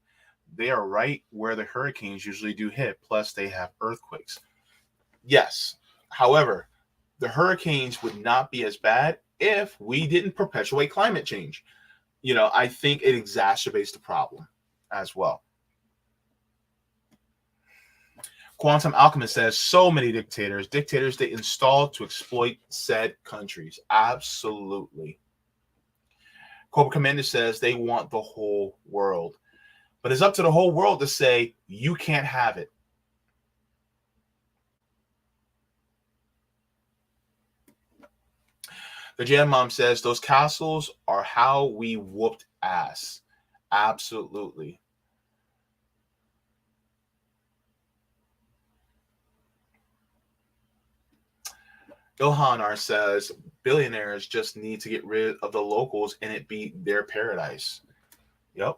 They are right where the hurricanes usually do hit, plus they have earthquakes. Yes. However, the hurricanes would not be as bad if we didn't perpetuate climate change. You know, I think it exacerbates the problem as well. Quantum Alchemist says, so many dictators they installed to exploit said countries. Absolutely. Cobra Commander says they want the whole world. But it's up to the whole world to say, you can't have it. The Jam Mom says those castles are how we whooped ass. Absolutely. Ilhanar says billionaires just need to get rid of the locals and it be their paradise. Yep.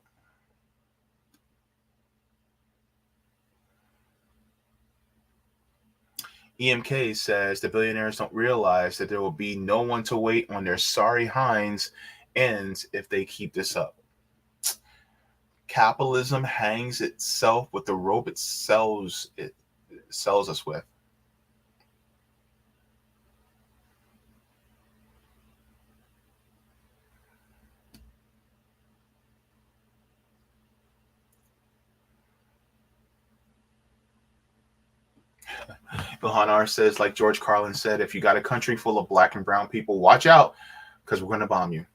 EMK says the billionaires don't realize that there will be no one to wait on their sorry hinds ends if they keep this up. Capitalism hangs itself with the rope it sells us with. Ilhanar says, like George Carlin said, if you got a country full of black and brown people, watch out, because we're going to bomb you.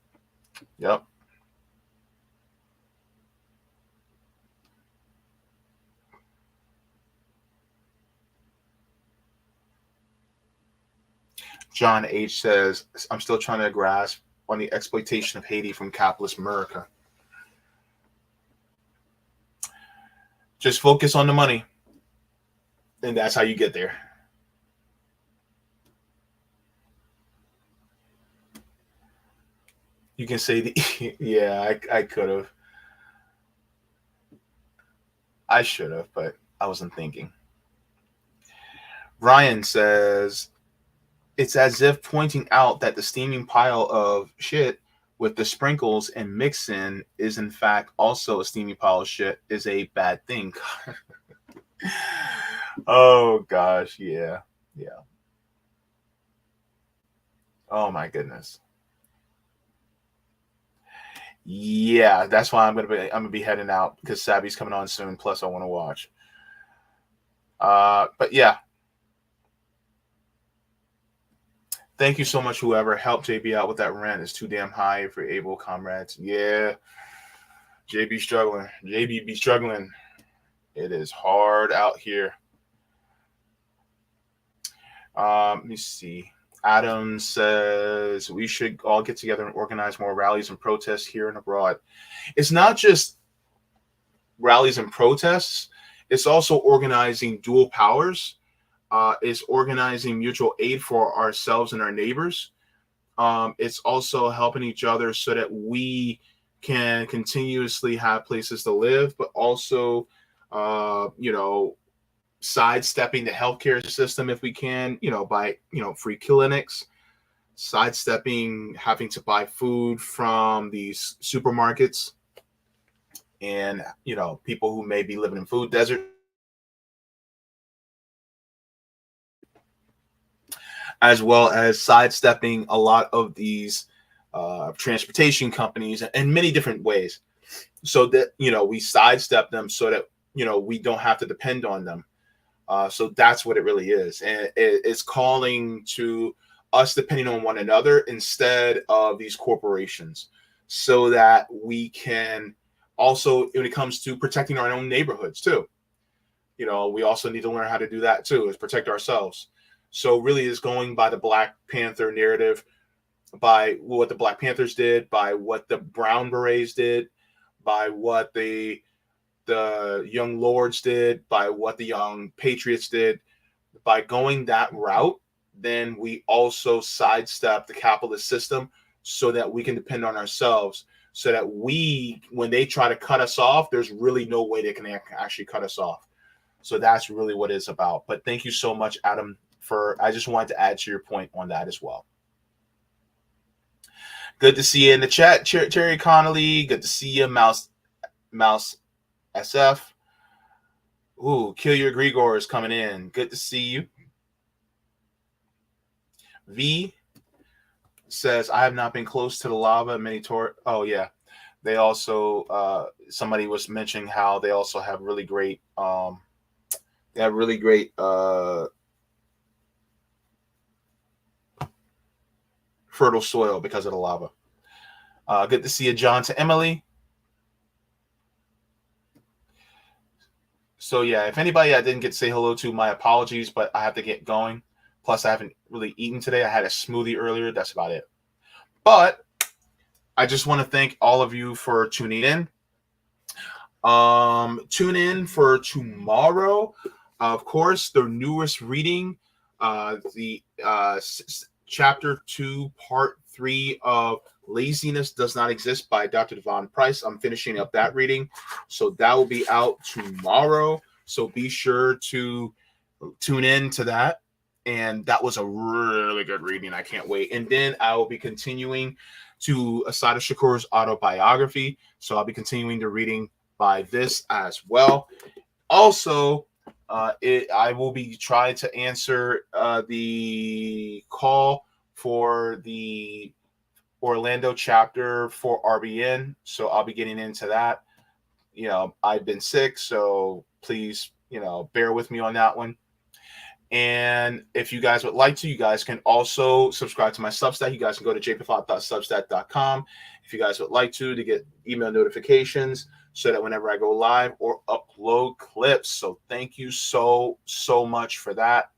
Yep. John H. says, I'm still trying to grasp on the exploitation of Haiti from capitalist America. Just focus on the money, and that's how you get there. You can say, yeah, I could have. I should have, but I wasn't thinking. Ryan says, it's as if pointing out that the steaming pile of shit with the sprinkles and mix-in is in fact also a steaming pile of shit is a bad thing. Oh, gosh, yeah. Oh, my goodness. Yeah, that's why I'm gonna be heading out because Sabby's coming on soon. Plus, I want to watch. But yeah, thank you so much. Whoever helped JB out with that rent is too damn high if you're able, comrades. Yeah, JB struggling. JB be struggling. It is hard out here. Let me see. Adam says we should all get together and organize more rallies and protests here and abroad. It's not just rallies and protests. It's also organizing dual powers. It's organizing mutual aid for ourselves and our neighbors. It's also helping each other so that we can continuously have places to live, but also, sidestepping the healthcare system if we can, by, free clinics, sidestepping having to buy food from these supermarkets and, people who may be living in food desert. As well as sidestepping a lot of these transportation companies in many different ways so that, we sidestep them so that, we don't have to depend on them. So that's what it really is. And it's calling to us depending on one another instead of these corporations so that we can also, when it comes to protecting our own neighborhoods too, we also need to learn how to do that too, is protect ourselves. So really is going by the Black Panther narrative, by what the Black Panthers did, by what the Brown Berets did, by what the Young Lords did, by what the Young Patriots did. By going that route, then we also sidestep the capitalist system so that we can depend on ourselves, so that when they try to cut us off, there's really no way they can actually cut us off. So that's really what it's about. But thank you so much, Adam, I just wanted to add to your point on that as well. Good to see you in the chat, Terry Connolly. Good to see you, Mouse SF. Ooh, Kill Your Grigor is coming in. Good to see you. V says, I have not been close to the lava. Oh, yeah. They also, somebody was mentioning how they also have really great, fertile soil because of the lava. Good to see you, John, to Emily. So yeah, if anybody I didn't get to say hello to, my apologies, but I have to get going. Plus, I haven't really eaten today. I had a smoothie earlier. That's about it. But I just want to thank all of you for tuning in. Tune in for tomorrow. Of course, the newest reading, chapter 2, part 3 of Laziness Does Not Exist by Dr. Devon Price. I'm finishing up that reading, so that will be out tomorrow. So be sure to tune in to that. And that was a really good reading. I can't wait. And then I will be continuing to Asada Shakur's autobiography. So I'll be continuing the reading by this as well. Also, I will be trying to answer the call for the Orlando chapter for RBN. So I'll be getting into that. You know, I've been sick, so please, you know, bear with me on that one. And if you guys would like to, you guys can also subscribe to my Substack. You guys can go to jaybefaunt.substack.com if you guys would like to get email notifications so that whenever I go live or upload clips. So thank you so much for that.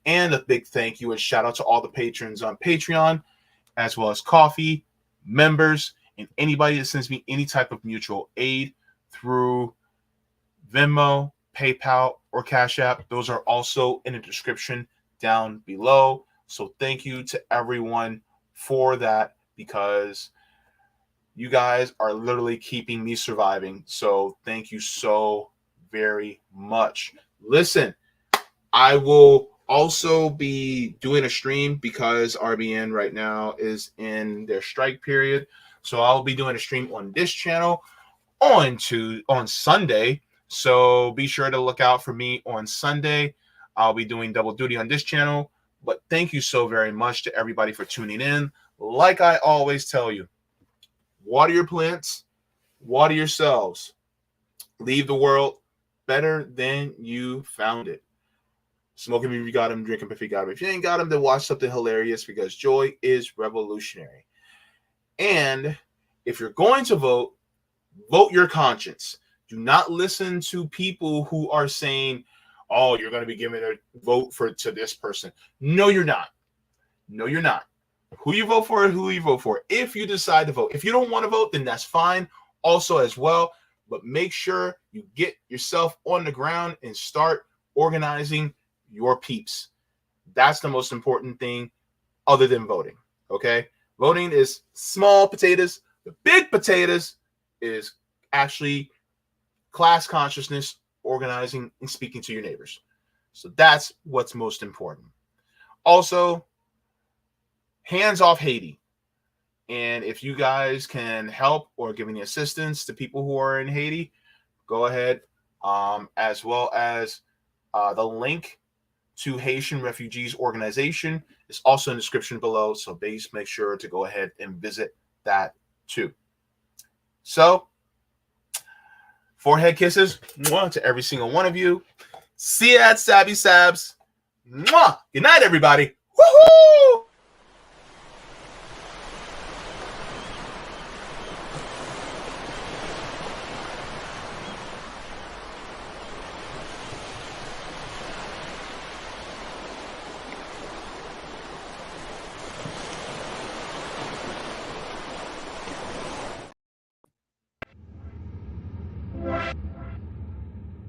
And a big thank you and shout out to all the patrons on Patreon, as well as Coffee, members, and anybody that sends me any type of mutual aid through Venmo, PayPal, or Cash App. Those are also in the description down below. So thank you to everyone for that, because you guys are literally keeping me surviving. So thank you so very much. Listen, I will also be doing a stream because RBN right now is in their strike period. So I'll be doing a stream on this channel on Sunday. So be sure to look out for me on Sunday. I'll be doing double duty on this channel. But thank you so very much to everybody for tuning in. Like I always tell you, water your plants, water yourselves. Leave the world better than you found it. Smoke him if you got him, drink him if you got him. If you ain't got him, then watch something hilarious, because joy is revolutionary. And if you're going to vote, vote your conscience. Do not listen to people who are saying, oh, you're going to be giving a vote to this person. No, you're not. No, you're not. Who you vote for, who you vote for. If you decide to vote. If you don't want to vote, then that's fine also as well. But make sure you get yourself on the ground and start organizing your peeps. That's the most important thing other than voting, okay? Voting is small potatoes. The big potatoes is actually class consciousness, organizing, and speaking to your neighbors. So that's what's most important. Also, hands off Haiti. And if you guys can help or give any assistance to people who are in Haiti, go ahead. As well as the link to Haitian Refugees Organization is also in the description below. So please make sure to go ahead and visit that too. So, forehead kisses to every single one of you. See you at Sabby Sabs. Good night, everybody. Woohoo!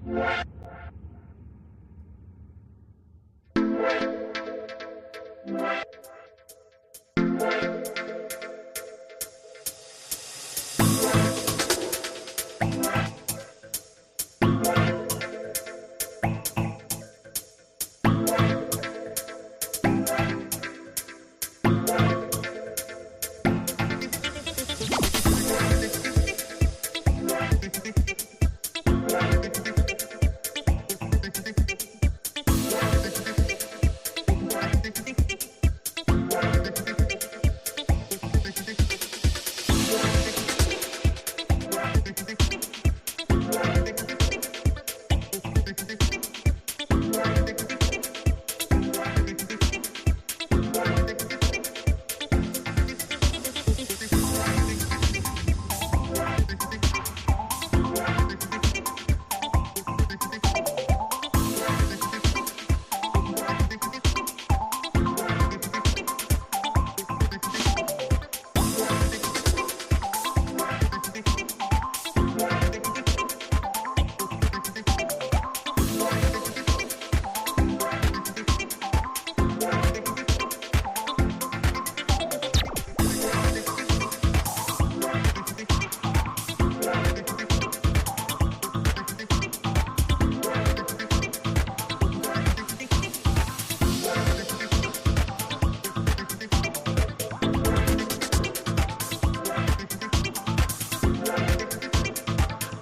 What?